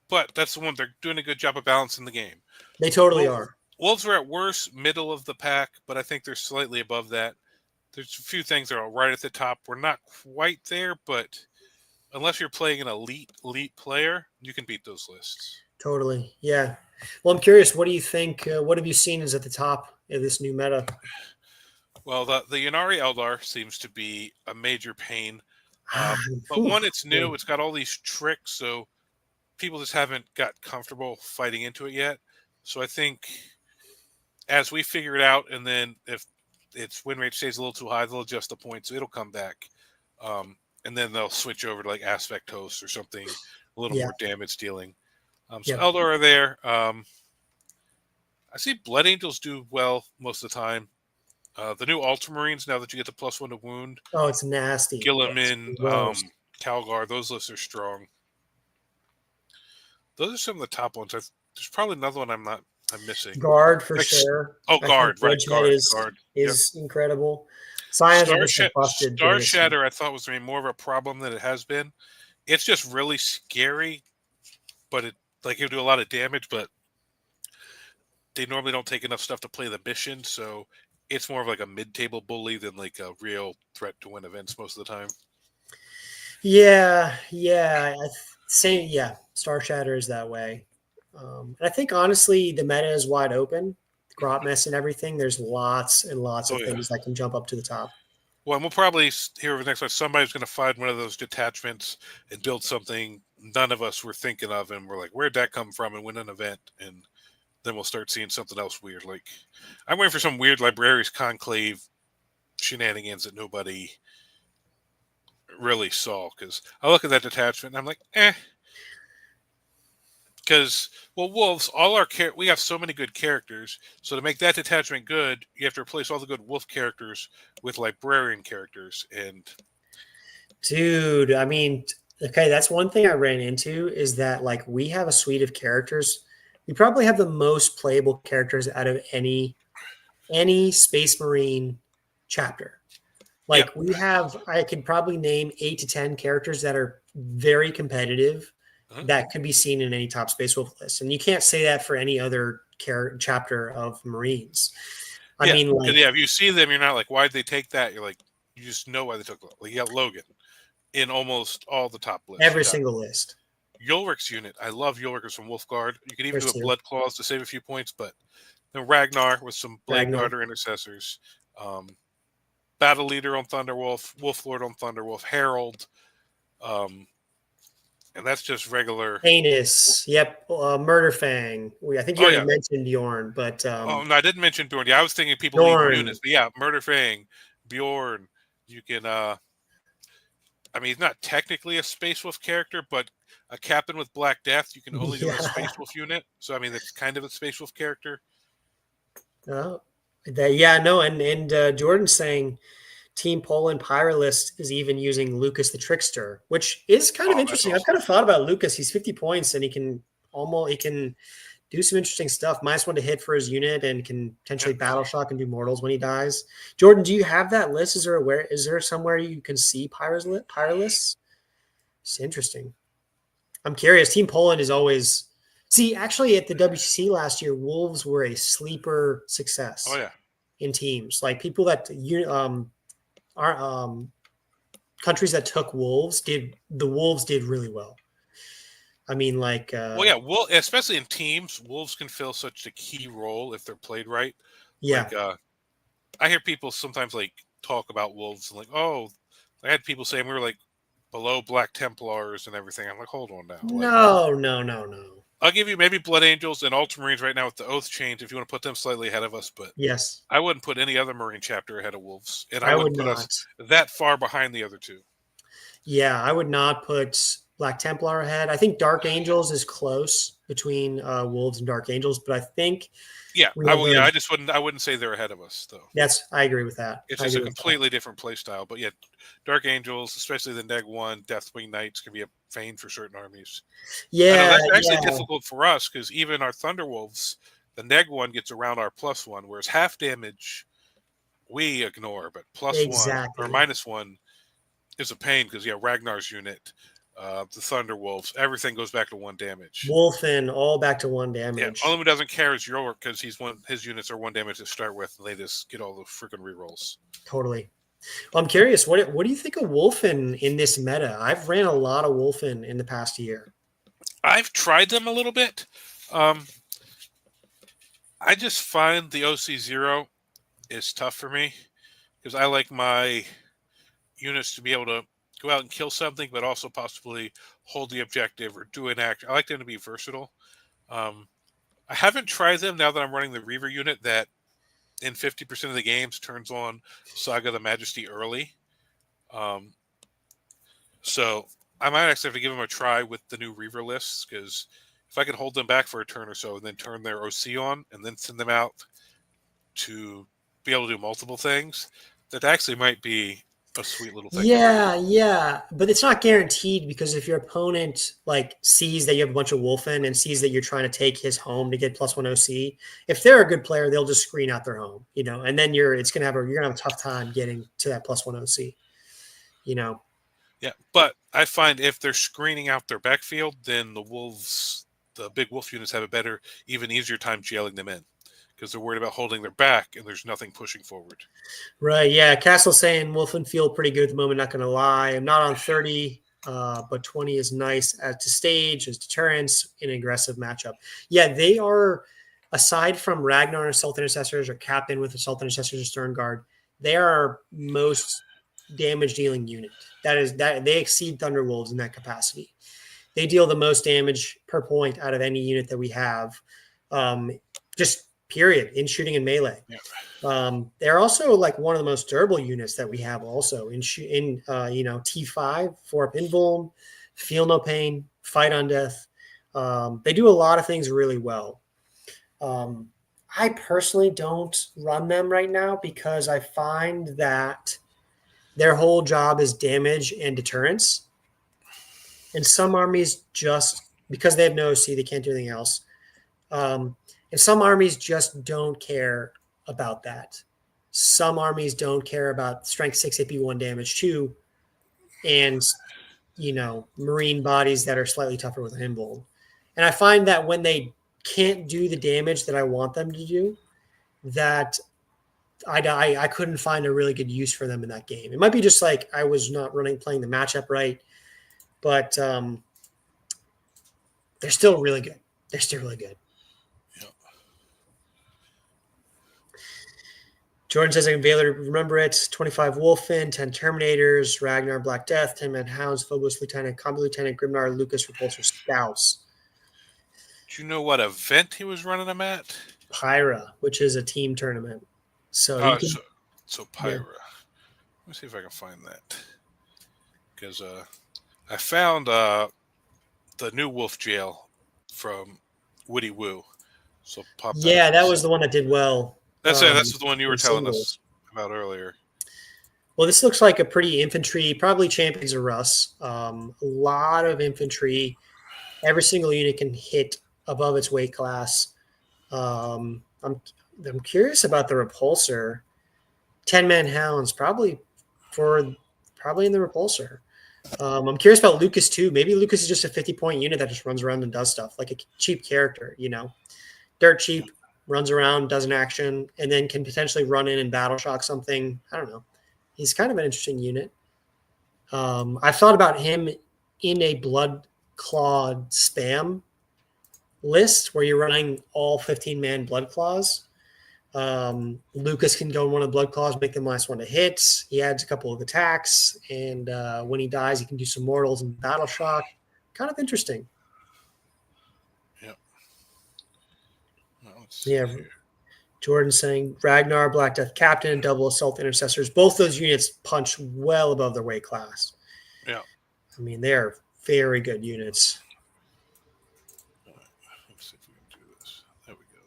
But that's the one they're doing a good job of balancing the game. They totally Wolf, are. Wolves are at worst middle of the pack, but I think they're slightly above that. There's a few things that are right at the top. We're not quite there, but unless you're playing an elite player, you can beat those lists. Totally. Yeah. Well, I'm curious. What do you think? What have you seen is at the top of this new meta? Well, the Yanari Eldar seems to be a major pain. But Whew, one, it's yeah, new. It's got all these tricks, so people just haven't got comfortable fighting into it yet. So I think as we figure it out, and then if its win rate stays a little too high, they'll adjust the points. So it'll come back, and then they'll switch over to like Aspect Host or something a little yeah, more damage dealing. So yeah. Eldar are there. I see Blood Angels do well most of the time. The new Ultramarines, now that you get the +1 to wound, Oh, it's nasty. It's Gilliman, gross. Calgar, those lists are strong. Those are some of the top ones. There's probably another one I'm missing. Guard for Like, sure. oh, I think guard, right? Bridgehead is Guard. Yep. is incredible. Scions have been so busted Star during this season. Shatter, I thought was maybe more of a problem than it has been. It's just really scary, but like he'll do a lot of damage, but they normally don't take enough stuff to play the mission, so it's more of like a mid-table bully than like a real threat to win events most of the time. Yeah, yeah, same. Yeah, Star Shatter is that way, and I think honestly the meta is wide open. Grot mess and everything. There's lots and lots Oh of yeah. things that can jump up to the top. Well, and we'll probably hear over the next one. Somebody's going to find one of those detachments and build something none of us were thinking of, and we're like, "Where'd that come from?" And win an event, and then we'll start seeing something else weird. Like, I'm waiting for some weird Libraries Conclave shenanigans that nobody really saw. Because I look at that detachment and I'm like, eh. Because wolves, we have so many good characters. So to make that detachment good, you have to replace all the good wolf characters with librarian characters, and Dude, I mean, okay, that's one thing I ran into is that like we have a suite of characters. We probably have the most playable characters out of any Space Marine chapter. yeah, Like we have, I could probably name 8 to 10 characters that are very competitive uh-huh. that could be seen in any top Space Wolf list, and you can't say that for any other chapter of Marines. I Yeah, mean, because like if you see them, you're not like, why'd they take that? You're like, you just know why they took. Like you got Logan in almost all the top lists. You every got single list. Ulrich's unit. I love Ulrich's from Wolfguard. You could even do There's a two. Blood Claws to save a few points, but then Ragnar with some Blade Ragnar. Guard or Intercessors. Um, Battle Leader on Thunderwolf, Wolf Lord on Thunderwolf, Herald, um, and that's just regular. Anus. Yep. Murder Fang. I think you Oh already yeah. mentioned Bjorn, but Oh no, I didn't mention Bjorn. Yeah, I was thinking people leaving Bjorn. units, but yeah, Murder Fang, Bjorn. You can. I mean, he's not technically a Space Wolf character, but a captain with Black Death, you can only do in a Yeah. Space Wolf unit. So I mean, it's kind of a Space Wolf character. Oh, yeah, no, and Jordan's saying Team Poland Pyrolist is even using Lucas the Trickster, which is kind of Oh, that's interesting. I've awesome. kind of thought about Lucas. He's 50 points and he can do some interesting stuff. -1 to hit for his unit and can Yeah. potentially battle shock and do mortals when he dies. Jordan, do you have that list? Is there somewhere you can see Pyrolists? It's interesting. I'm curious. Team Poland is always see. Actually, at the WCC last year, Wolves were a sleeper Oh success yeah. in teams. Like people that are countries that took Wolves did really well. I mean, like Well, yeah. Well, especially in teams, wolves can fill such a key role if they're played right. yeah, Like, I hear people sometimes like talk about wolves and like, oh, I had people saying we were like below Black Templars and everything. I'm like, hold on now. Like, no, no, no, no. I'll give you maybe Blood Angels and Ultramarines right now with the Oath change if you want to put them slightly ahead of us, but Yes, I wouldn't put any other Marine chapter ahead of Wolves, and I I would wouldn't put us not. that far behind the other two. Yeah, I would not put Black Templar ahead. I think Dark Angels is close between Wolves and Dark Angels, but I think Yeah, we I have will. Yeah, a. I just wouldn't. I wouldn't say they're ahead of us though. I agree with that. It's I just a agree with that. completely different play style. But yeah, Dark Angels, especially the Neg One, Deathwing Knights, can be a pain for certain armies. I know Yeah, that's actually yeah, difficult for us because even our Thunderwolves, the Neg One gets around our +1, whereas half damage we ignore, but +1 or exactly. -1 is a pain because yeah, Ragnar's unit, the Thunderwolves, everything goes back to 1 damage. Wolfen, all back to 1 Yeah, damage. only one doesn't care is York because his units are 1 damage to start with, and they just get all the freaking rerolls. Totally. Well, I'm curious. What do you think of Wolfen in this meta? I've ran a lot of Wolfen in the past year. I've tried them a little bit. Um, I just find the OC0 is tough for me because I like my units to be able to go out and kill something, but also possibly hold the objective or do an act. I like them to be versatile. Um, I haven't tried them now that I'm running the Reaver unit that in 50% of the games turns on Saga of the Majesty early. Um, so I might actually have to give them a try with the new Reaver lists because if I can hold them back for a turn or so and then turn their OC on and then send them out to be able to do multiple things, that actually might be a sweet little thing to do. Yeah, yeah, but it's not guaranteed because if your opponent like sees that you have a bunch of Wolfen and sees that you're trying to take his home to get +1 OC, if they're a good player, they'll just screen out their home, and then you're gonna have a tough time getting to that +1 OC, you know. Yeah, but I find if they're screening out their backfield, then the Wolves the big wolf units have a better, even easier time jailing them in because they're worried about holding their back and there's nothing pushing forward. Right. Yeah. Castle's saying Wolfen feel pretty good at the moment. Not going to lie. I'm not on 30, but 20 is nice as to stage, as deterrence in an aggressive matchup. Yeah, they are, aside from Ragnar Assault Intercessors or Captain with Assault Intercessors or Stern Guard, they are our most damage dealing unit. That they exceed Thunderwolves in that capacity. They deal the most damage per point out of any unit that we have. Just period in shooting and melee. Yeah. They're also like one of the most durable units that we have. Also in T5 4 up invuln, feel no pain, fight on death. They do a lot of things really well. I personally don't run them right now because I find that their whole job is damage and deterrence. And some armies just, because they have no OC, they can't do anything else. And some armies just don't care about that. Some armies don't care about strength 6 AP1 damage 2 and, marine bodies that are slightly tougher with an invuln. And I find that when they can't do the damage that I want them to do, that I couldn't find a really good use for them in that game. It might be just like I was not playing the matchup right, but they're still really good. They're still really good. Yeah. Jordan says I can barely remember it. 25 Wolfen, 10 Terminators, Ragnar, Black Death, 10 Man Hounds, Phobos Lieutenant, Combat Lieutenant, Grimnar, Lucas, Repulsor, Scouts. Do you know what event he was running them at? Pyra, which is a team tournament. So you can. So Pyra. Yeah. Let me see if I can find that. Because I found the new Wolf Jail from Woody Woo. So pop that. Yeah, that was the one that did well. That's it. That's the one you were telling us about earlier. Well, this looks like a pretty infantry, probably Champions of Russ. A lot of infantry. Every single unit can hit above its weight class. I'm curious about the Repulsor. 10-man Hounds, probably in the Repulsor. I'm curious about Lucas too. Maybe Lucas is just a 50-point unit that just runs around and does stuff, like a cheap character, dirt cheap, runs around, does an action, and then can potentially run in and battle shock something. I don't know. He's kind of an interesting unit. I've thought about him in a Blood Claw spam list where you're running all 15-man Blood Claws. Lucas can go in one of the Blood Claws, make them last one to hit. He adds a couple of attacks, and when he dies, he can do some mortals and battle shock. Kind of interesting. Yep. Yeah. Jordan saying Ragnar, Black Death Captain, and Double Assault Intercessors. Both those units punch well above their weight class. Yeah. I mean, they're very good units. Let's see if we can do this. There we go.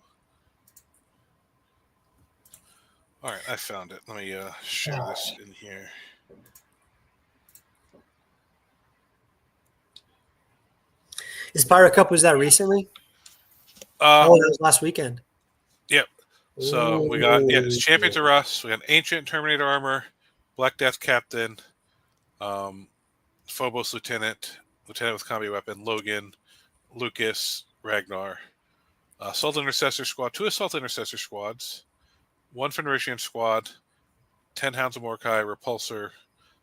All right, I found it. Let me share this in here. Is Pyro Cup, was that recently? That was last weekend. Yep. So we got it's Champions of Russ. We got Ancient Terminator Armor, Black Death Captain, Phobos Lieutenant with Combi Weapon, Logan, Lucas, Ragnar, Assault Intercessor Squad, 2 Assault Intercessor Squads, 1 Fenrisian Squad, 10 Hounds of Mordecai, Repulsor,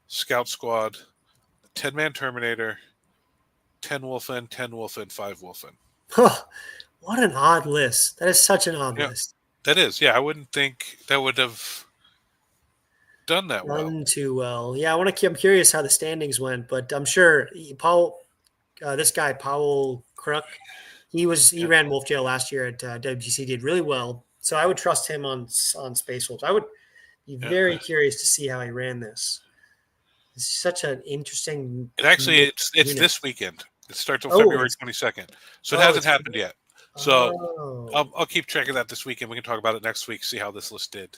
Scout Squad, 10-man Terminator, 10 Wolfen, 5 Wolfen. Huh. What an odd list. That is such an odd list. That is. Yeah, I wouldn't think that would have done that well. Too well. Yeah, I'm curious how the standings went, but I'm sure this guy, Powell Crook, he ran Wolf Jail last year at WGC, did really well. So I would trust him on Space Wolves. I would be very curious to see how he ran this. It's such an interesting. It's this weekend. It starts on February 22nd. So it hasn't happened yet. So I'll keep tracking that this weekend. We can talk about it next week, see how this list did.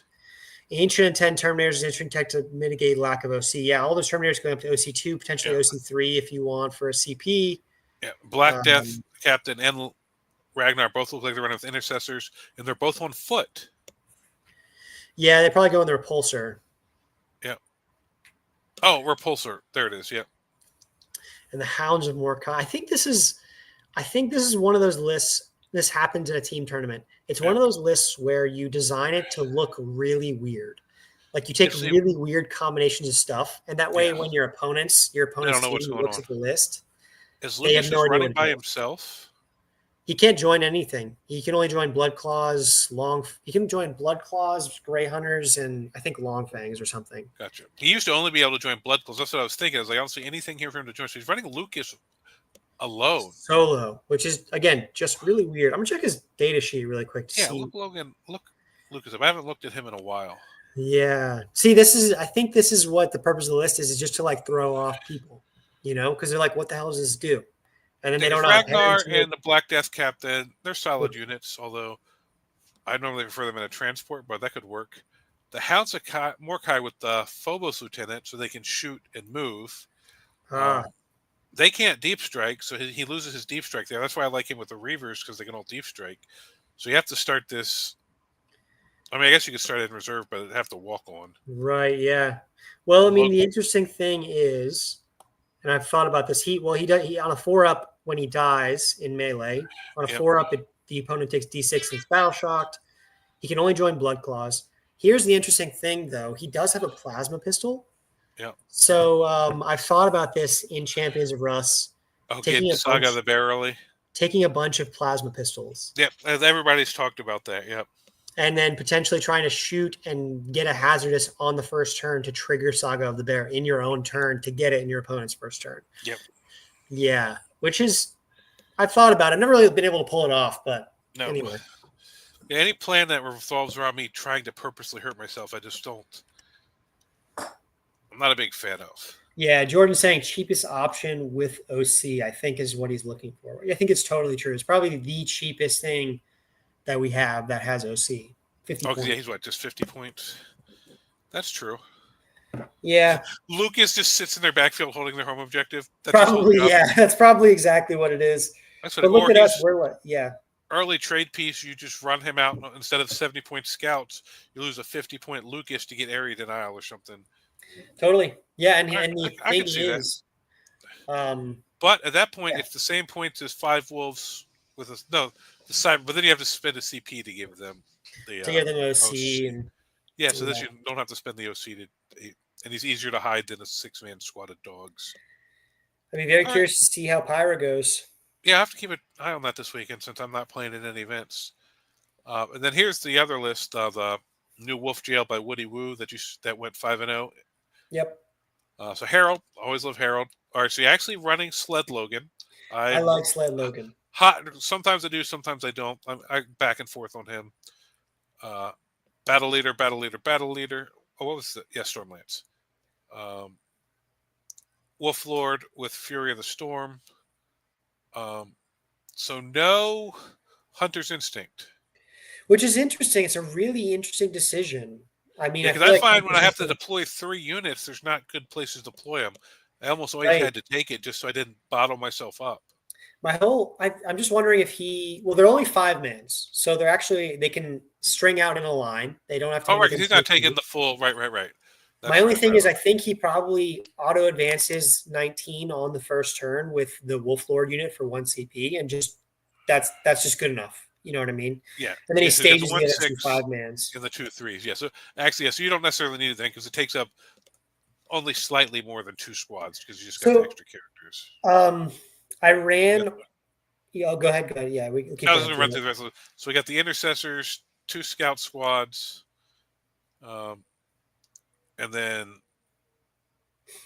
Ancient and 10 Terminators is interesting tech to mitigate lack of OC. Yeah, all those Terminators going up to OC2, potentially OC3 if you want for a CP. Yeah, Black Death Captain and Ragnar both look like they're running with Intercessors, and they're both on foot. Yeah, they probably go in the Repulsor. Yeah. Oh, Repulsor. There it is. Yeah. And the Hounds of Mordecai. I I think this is one of those lists. This happens in a team tournament. It's one Yeah. of those lists where you design it to look really weird. Like you take If they, really weird combinations of stuff, and that way, yeah, when your opponent's they don't know team what's going looks on. at the list, Is they have Lucas no just idea running what it by is. himself? He can't join anything. He can only join blood claws, long. He can join blood claws, gray hunters, and I think long fangs or something. Gotcha. He used to only be able to join blood clones. That's what I was thinking. I was like, I don't see anything here for him to join. So he's running Lucas alone. Solo, which is again just really weird. I'm gonna check his data sheet really quick to Yeah, see. look Lucas up. I haven't looked at him in a while. Yeah. See, this is I think this is what the purpose of the list is just to like throw off people, because they're like, what the hell does this do? And then they There's don't know how to pair Ragnar into it. and the Black Death Captain. They're solid Which, units, although I normally prefer them in a transport, but that could work. The Hounds of Morkai with the Phobos Lieutenant, so they can shoot and move. ah, They can't deep strike, so he loses his deep strike there. That's why I like him with the Reavers, because they can all deep strike. So you have to start this. I mean, I guess you could start it in reserve, but it'd have to walk on. right, yeah. Well, I mean, Look, the interesting thing is, and I've thought about this. He does he on a 4-up when he dies in melee. On a yep, 4-up, the opponent takes D6 and is battle shocked. He can only join blood claws. Here's the interesting thing, though. He does have a plasma pistol. yep. So I've thought about this in Champions of Russ, Oh, taking get a Saga bunch, the Barrelly. taking a bunch of plasma pistols, Yep, everybody's talked about that. Yep, and then potentially trying to shoot and get a hazardous on the first turn to trigger Saga of the Bear in your own turn to get it in your opponent's first turn. yep. Yeah, which is I've thought about it. I've never really been able to pull it off, but No. anyway. Yeah, any plan that revolves around me trying to purposely hurt myself, I just don't. I'm not a big fan of. Yeah, Jordan's saying cheapest option with OC, I think is what he's looking for. I think it's totally true. It's probably the cheapest thing that we have that has OC. 50 Oh, because yeah, points. he's what, just 50 points? That's true. Yeah, Lucas just sits in their backfield holding their home objective. That's his whole probably. job. Yeah, that's probably exactly what it is. That's what. But look Or at us. he's We're what? Yeah, early trade piece. You just run him out instead of 70-point scouts. You lose a 50-point Lucas to get area denial or something. totally. Yeah, and, I, and the I thing can see that. is, um, But at that point, yeah, it's the same points as 5 wolves with a no. The side, but then you have to spend a CP to give them the to give them OC OC. and Yeah, so that yeah. you don't have to spend the OC and he's easier to hide than a 6-man squad of dogs. I'd be very All right. curious to see how Pyra goes. Yeah, I have to keep an eye on that this weekend since I'm not playing in any events. And then here's the other list of the new Wolf Jail by Woody Woo that went 5-0. Yep, So Harold, always love Harold. All right, so you're actually running Sled Logan. I I'm like Sled Logan. hot. Sometimes I do, sometimes I don't. I'm back and forth on him. Uh, Battle leader, battle leader, battle leader. Oh, what was it? Yeah, Stormlance. Um, Wolf Lord with Fury of the Storm. So no Hunter's Instinct. Which is interesting. It's a really interesting decision. I mean, Yeah, I because feel I like find when I Hunter's have to Instinct, deploy 3 units, there's not good places to deploy them. I almost always right. had to take it just so I didn't bottle myself up. I'm just wondering if well, they're only 5 mans, so they can string out in a line. They don't have to Oh, do right, because anything he's not taking crazy. the full. Right. My That's only right. thing is, I think he probably auto advances 19 on the first turn with the Wolf Lord unit for 1 CP, and just that's just good enough. You know what I mean? Yeah. And then he Yeah, so he's got the stages the one other two six 5 mans. and the 2 3s. Yeah. So actually, yeah. So you don't necessarily need it then because it takes up only slightly more than 2 squads because you just got the So extra characters. I You got, ran. Yeah, go ahead. Go ahead. Yeah, we keep I was going going to through run through it. the rest of it. So we got the intercessors, 2 scout squads, um, and then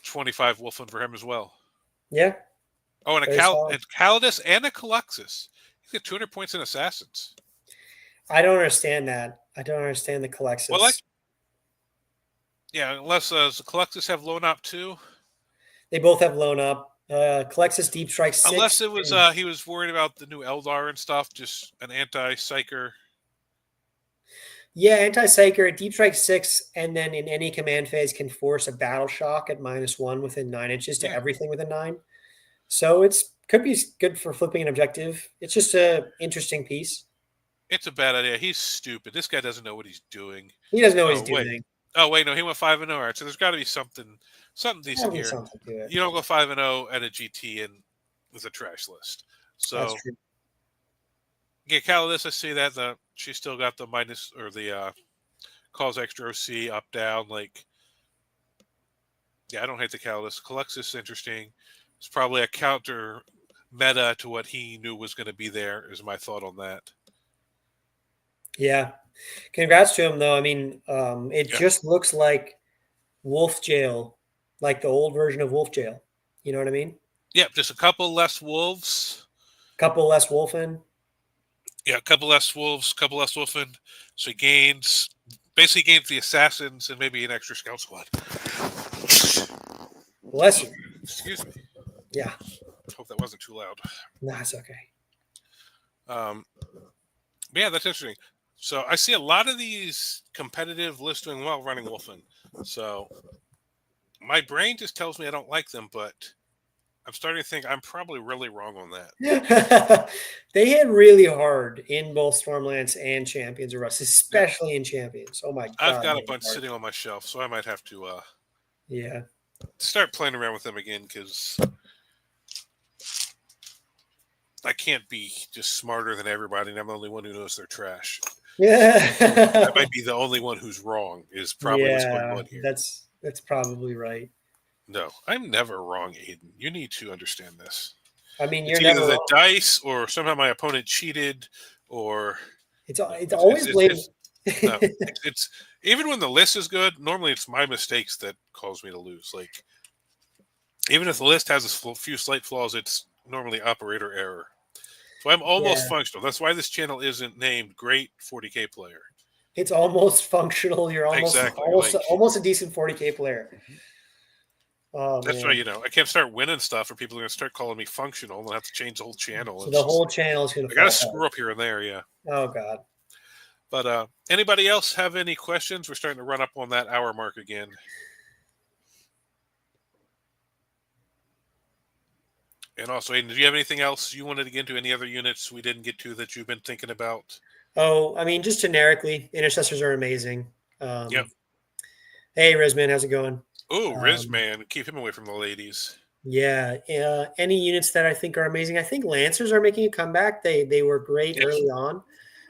25 Wolfen for him as well. Yeah, Oh, and very solid. Calidus and a Caluxus. He's got 200 points in assassins. I don't understand that. I don't understand the Well, like, Calexis. yeah, unless does the Caluxus have loan op too? They both have loan up. Calexis Deep Strike Unless 6. it was he was worried about the new Eldar and stuff, just an anti-psyker. Yeah, anti-psyker, Deep Strike 6, and then in any command phase can force a battle shock at -1 within 9 inches to Yeah, everything within 9. So it's could be good for flipping an objective. It's just a interesting piece. it's a bad idea. He's stupid. This guy doesn't know what he's doing. He doesn't know what he's Oh wait, doing. no, he went 5-0. All right, so there's got to be something There'll decent be here. something to it. You don't go 5-0 at a GT and with a trash list. That's So true. yeah, Calidus, I see that she still got the minus or the calls extra OC up down. Like, yeah, I don't hate the Calidus. Calyxus is interesting. It's probably a counter meta to what he knew was going to be there. Is my thought on that. Yeah. Congrats to him, though. I mean, it Yeah, just looks like Wolf Jail, like the old version of Wolf Jail. You know what I mean? yeah, just a couple less wolves. Couple less wolfen. Yeah, a couple less wolves, couple less wolfen. So he gains basically gains the assassins and maybe an extra scout squad. Bless you. Excuse me. Yeah. Hope that wasn't too loud. No, it's okay. But yeah, that's interesting. So I see a lot of these competitive lists doing well running Wolfen. So my brain just tells me I don't like them, but I'm starting to think I'm probably really wrong on that. They hit really hard in both Stormlands and Champions of Rust, Yep. especially in Champions. Oh my I've god, got they a hit bunch hard. sitting on my shelf, so I might have to Yeah. start playing around with them again because I can't be just smarter than everybody, and I'm the only one who knows they're trash. I Yeah. might be the only one who's wrong. Is probably what's going Yeah, on here. that's probably right. No, I'm never wrong, Aiden. You need to understand this. I mean, It's you're either never the wrong. dice, or somehow my opponent cheated, or no, It's always blamed. no. It's even when the list is good. Normally, it's my mistakes that cause me to lose. Like even if the list has a few slight flaws, it's normally operator error. So I'm almost Yeah, functional. That's why this channel isn't named Great 40K Player. it's almost functional. You're Exactly. Like almost a decent 40K player. Oh that's why man. I can't start winning stuff, or people are gonna start calling me functional, and I have to change the whole channel. So It's the just whole channel is gonna I gotta fall apart. screw up here and there. Yeah. Oh god. But anybody else have any questions? We're starting to run up on that hour mark again. And also, Aiden, do you have anything else you wanted to get into? Any other units we didn't get to that you've been thinking about? Oh, I mean, just generically, intercessors are amazing. Yep. Hey, Rizman, how's it going? Oh, Um, Rizman, keep him away from the ladies. yeah, any units that I think are amazing. I think Lancers are making a comeback. They were great Yes. early on.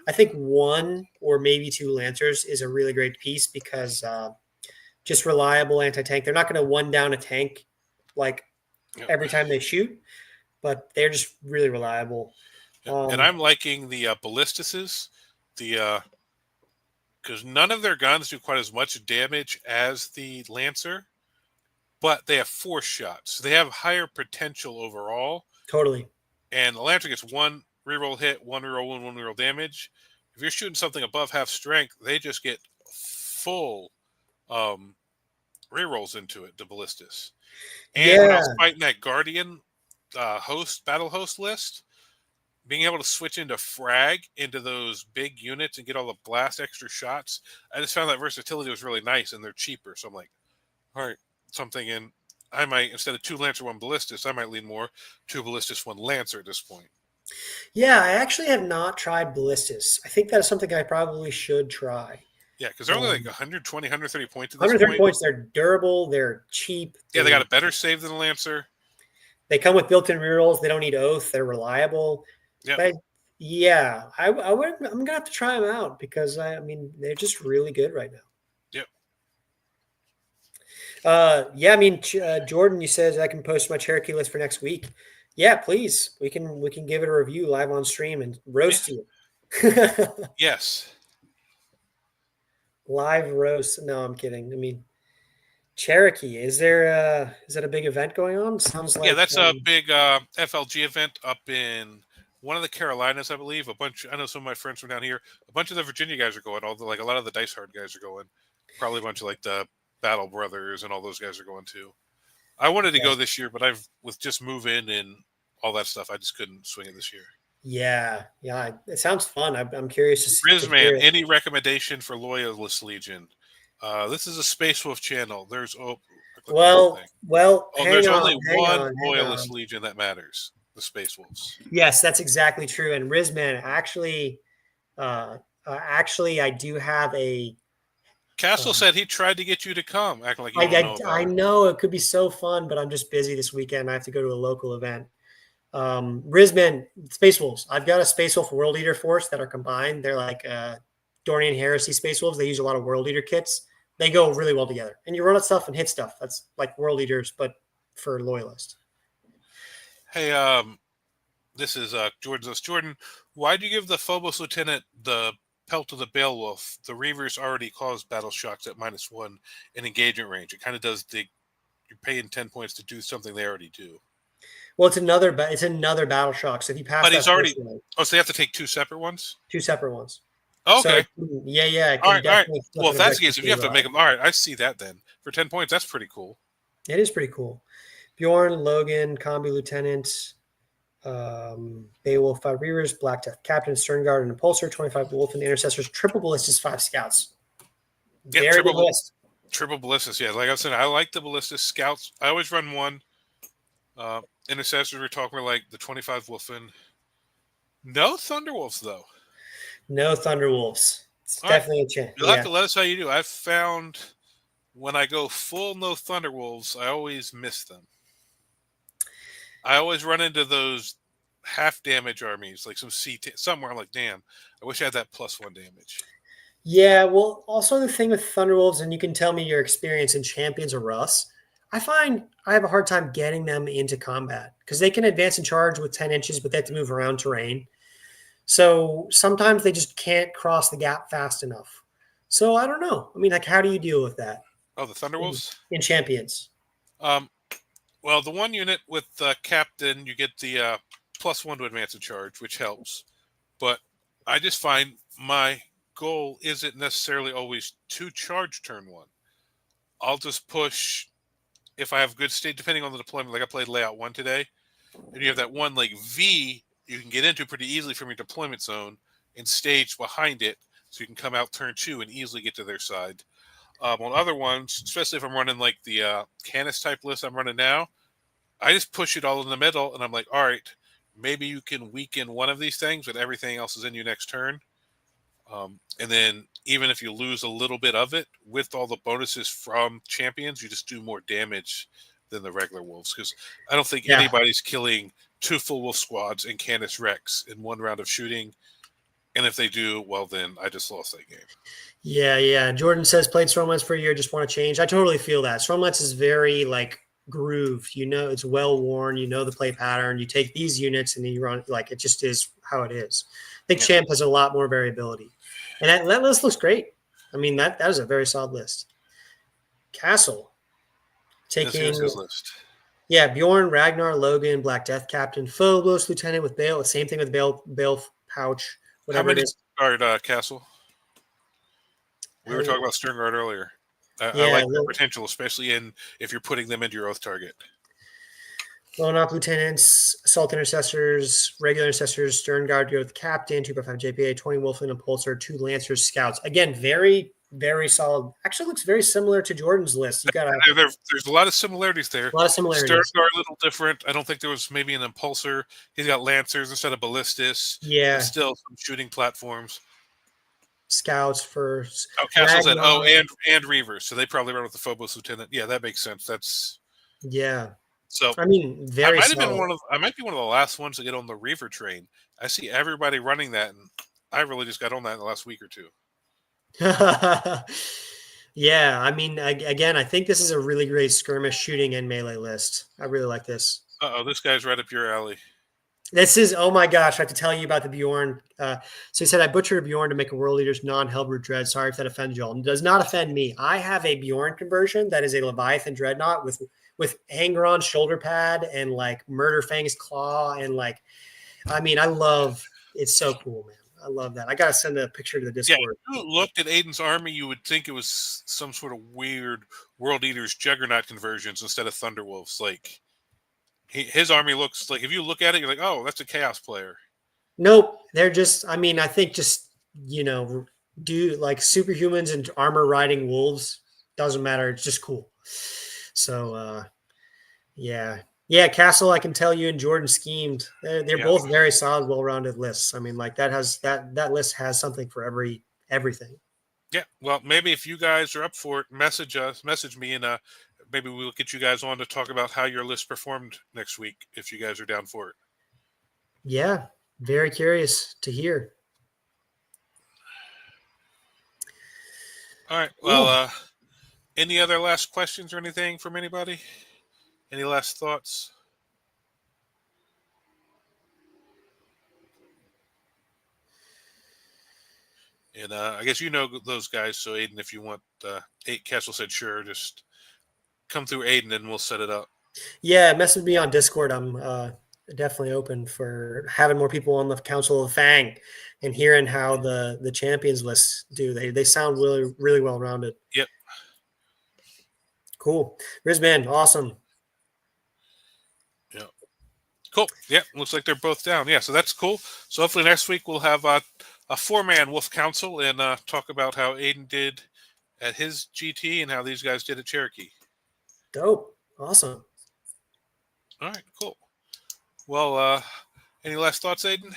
I think one or maybe two Lancers is a really great piece because just reliable anti-tank. They're not going to one down a tank like Yep. every time they shoot, but they're just really reliable. Yep. And I'm liking the ballistices, because none of their guns do quite as much damage as the Lancer, but they have force shots. So they have higher potential overall. Totally. And the Lancer gets one reroll hit, one reroll wound, one reroll damage. If you're shooting something above half strength, they just get full rerolls into it, the ballistas. And when I Yeah. was fighting that Guardian battle host list, being able to switch into frag into those big units and get all the blast extra shots, I just found that versatility was really nice, and they're cheaper. So I'm like, all right, something in. I might, instead of two Lancer, one Ballistus, I might lean more two Ballistus, one Lancer at this point. Yeah, I actually have not tried ballistas. I think that is something I probably should try. Yeah, because they're only like 120, 130 points at this 130 point. points. They're durable. They're cheap. Yeah, they got a better save than the Lancer. They come with built-in rerolls. They don't need oath. They're reliable. Yep. But yeah, I'm gonna have to try them out because I mean they're just really good right now. Yep. Yeah, I mean Jordan, you said I can post my Cherokee list for next week. Yeah, please. We can give it a review live on stream and roast you. Yes. Live roast. No, I'm kidding. I mean, Cherokee. Is that a big event going on? Sounds like Yeah, that's a big FLG event up in one of the Carolinas, I believe. I know some of my friends from down here. A bunch of the Virginia guys are going. Although, like a lot of the Dice Hard guys are going. Probably a bunch of like the Battle Brothers and all those guys are going too. I wanted to go this year, but with just move in and all that stuff, I just couldn't swing it this year. Yeah. It sounds fun. I'm curious to see. Rizman, any recommendation for Loyalist Legion? This is a Space Wolf channel. There's well, there's only one Loyalist Legion that matters. The Space Wolves. Yes, that's exactly true. And Rizman, actually, I do have a. Castle said he tried to get you to come, acting like you don't know about I know it could be so fun, but I'm just busy this weekend. I have to go to a local event. Rizman, Space Wolves. I've got a Space Wolf World Eater force that are combined. They're like Dorian Heresy Space Wolves. They use a lot of World Eater kits. They go really well together. And you run at stuff and hit stuff. That's like World Eaters, but for Loyalist. Hey, this is Jordan. Jordan, why do you give the Phobos Lieutenant the Pelt of the Beowulf? The Reavers already cause battle shocks at -1 in engagement range. It kind of does you're paying 10 points to do something they already do. Well, it's another battle shock. So if you pass But that he's already. first one, Oh, so they have to take 2 separate ones? two separate ones. Oh, So okay. it All can right, all right. definitely flip Well, if an that's the objective case, if you have pretty to well. make them. All right, I see that then. For 10 points, that's pretty cool. It is pretty cool. Bjorn, Logan, Combi Lieutenant, Beowulf, 5 Reavers, Black Death Captain, Sternguard, and Impulsor, 25 Wolf and Intercessors, triple ballistas, 5 Scouts. Yeah, Very good list. triple ballistas. Yeah, like I said, I like the ballistas. Scouts, I always run one. Intercessors, we're talking about like the 25 Wolfen. No Thunderwolves, though. No Thunderwolves. It's All right. definitely a chance. You'll have Yeah. to let us how you do. I've found when I go full no Thunderwolves, I always miss them. I always run into those half damage armies, like some somewhere. I'm like, damn, I wish I had that +1 damage. Yeah. Well, also the thing with Thunderwolves, and you can tell me your experience in Champions or Russ, I find I have a hard time getting them into combat because they can advance and charge with 10 inches, but they have to move around terrain. So sometimes they just can't cross the gap fast enough. So I don't know. I mean, like, how do you deal with that Oh, the Thunderwolves? in Champions? Um, well, the one unit with Captain, you get the +1 to advance and charge, which helps. But I just find my goal isn't necessarily always to charge turn 1. I'll just push if I have good state, depending on the deployment. Like I played layout 1 today, and you have that one like V you can get into pretty easily from your deployment zone and stage behind it, so you can come out turn 2 and easily get to their side. On other ones, especially if I'm running like the Canis type list I'm running now, I just push it all in the middle, and I'm like, all right, maybe you can weaken one of these things, but everything else is in you next turn. And then even if you lose a little bit of it, with all the bonuses from champions, you just do more damage than the regular wolves. Because I don't think anybody's killing 2 full wolf squads and Canis Rex in 1 round of shooting. And if they do, well, then I just lost that game. Yeah. Jordan says played Stormlance for a year, just want to change. I totally feel that. Stormlance is very like grooved. You know, it's well worn. You know the play pattern. You take these units and then you run like it just is how it is. I think Champ has a lot more variability, and that list looks great. I mean that is a very solid list. Castle taking his list. Yeah, Bjorn, Ragnar, Logan, Black Death Captain, Phobos Lieutenant with Bale. Same thing with Bale Pouch. Whatever How many it is. Castle? We were talking about Sternguard earlier. Yeah, I like their potential, especially if you're putting them into your oath target. Lone Op Lieutenants, Assault Intercessors, Regular Intercessors, Stern Guard, go with Captain, 2.5 JPA, 20 Wolfman Impulsor, 2 Lancers, Scouts. Again, very, very solid. Actually looks very similar to Jordan's list. You got There's a lot of similarities there. A lot of similarities. Stern Guard a little different. I don't think there was maybe an Impulsor. He's got Lancers instead of Ballistas. Yeah. Still some shooting platforms. Scouts first. Oh, Castle said, and Reavers. So they probably run with the Phobos Lieutenant. Yeah, that makes sense. So I mean, very. I might be one of the last ones to get on the Reaver train. I see everybody running that, and I really just got on that in the last week or 2. Yeah, I mean, again, I think this is a really great skirmish shooting and melee list. I really like this. This guy's right up your alley. This is, oh my gosh, I have to tell you about the Bjorn. So he said, I butchered a Bjorn to make a World Eater's non-Hellbrood Dread. Sorry if that offends you all. It does not offend me. I have a Bjorn conversion that is a Leviathan Dreadnought with hanger-on shoulder pad and like Murder Fang's claw. And like, I mean, it's so cool, man. I love that. I got to send a picture to the Discord. Yeah, if you looked at Aiden's army, you would think it was some sort of weird World Eater's Juggernaut conversions instead of Thunderwolves. Like, his army looks like, if you look at it, you're like, oh, that's a Chaos player. Nope. They're just, I mean, I think just, do like superhumans and armor riding wolves. Doesn't matter. It's just cool. So, yeah. Castle, I can tell you, and Jordan schemed. They're both very solid, well-rounded lists. I mean, like that list has something for everything. Yeah. Well, maybe if you guys are up for it, message me, and maybe we'll get you guys on to talk about how your list performed next week if you guys are down for it. Yeah, very curious to hear. All right. Well, Cool. any other last questions or anything from anybody? Any last thoughts? And I guess you know those guys. So Aiden, if you want, Castle said sure. Just come through Aiden and we'll set it up. Yeah, message me on Discord. I'm definitely open for having more people on the Council of Fang and hearing how the champions lists do. They sound really well rounded. Yep. Cool. Rizman, awesome. Yep. Cool. Yep. Looks like they're both down. Yeah. So that's cool. So hopefully next week we'll have a 4-man Wolf Council and talk about how Aiden did at his GT and how these guys did at Cherokee. Dope. Awesome. All right. Cool. Well, any last thoughts, Aiden?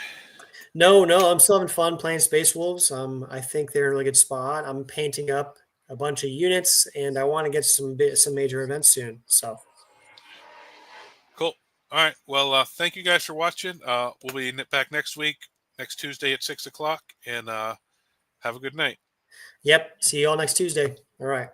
No, I'm still having fun playing Space Wolves. I think they're in a really good spot. I'm painting up a bunch of units, and I want to get some major events soon. So, Cool. All right. Well, thank you guys for watching. We'll be back next week, next Tuesday at 6 o'clock, and have a good night. yep. See you all next Tuesday. All right.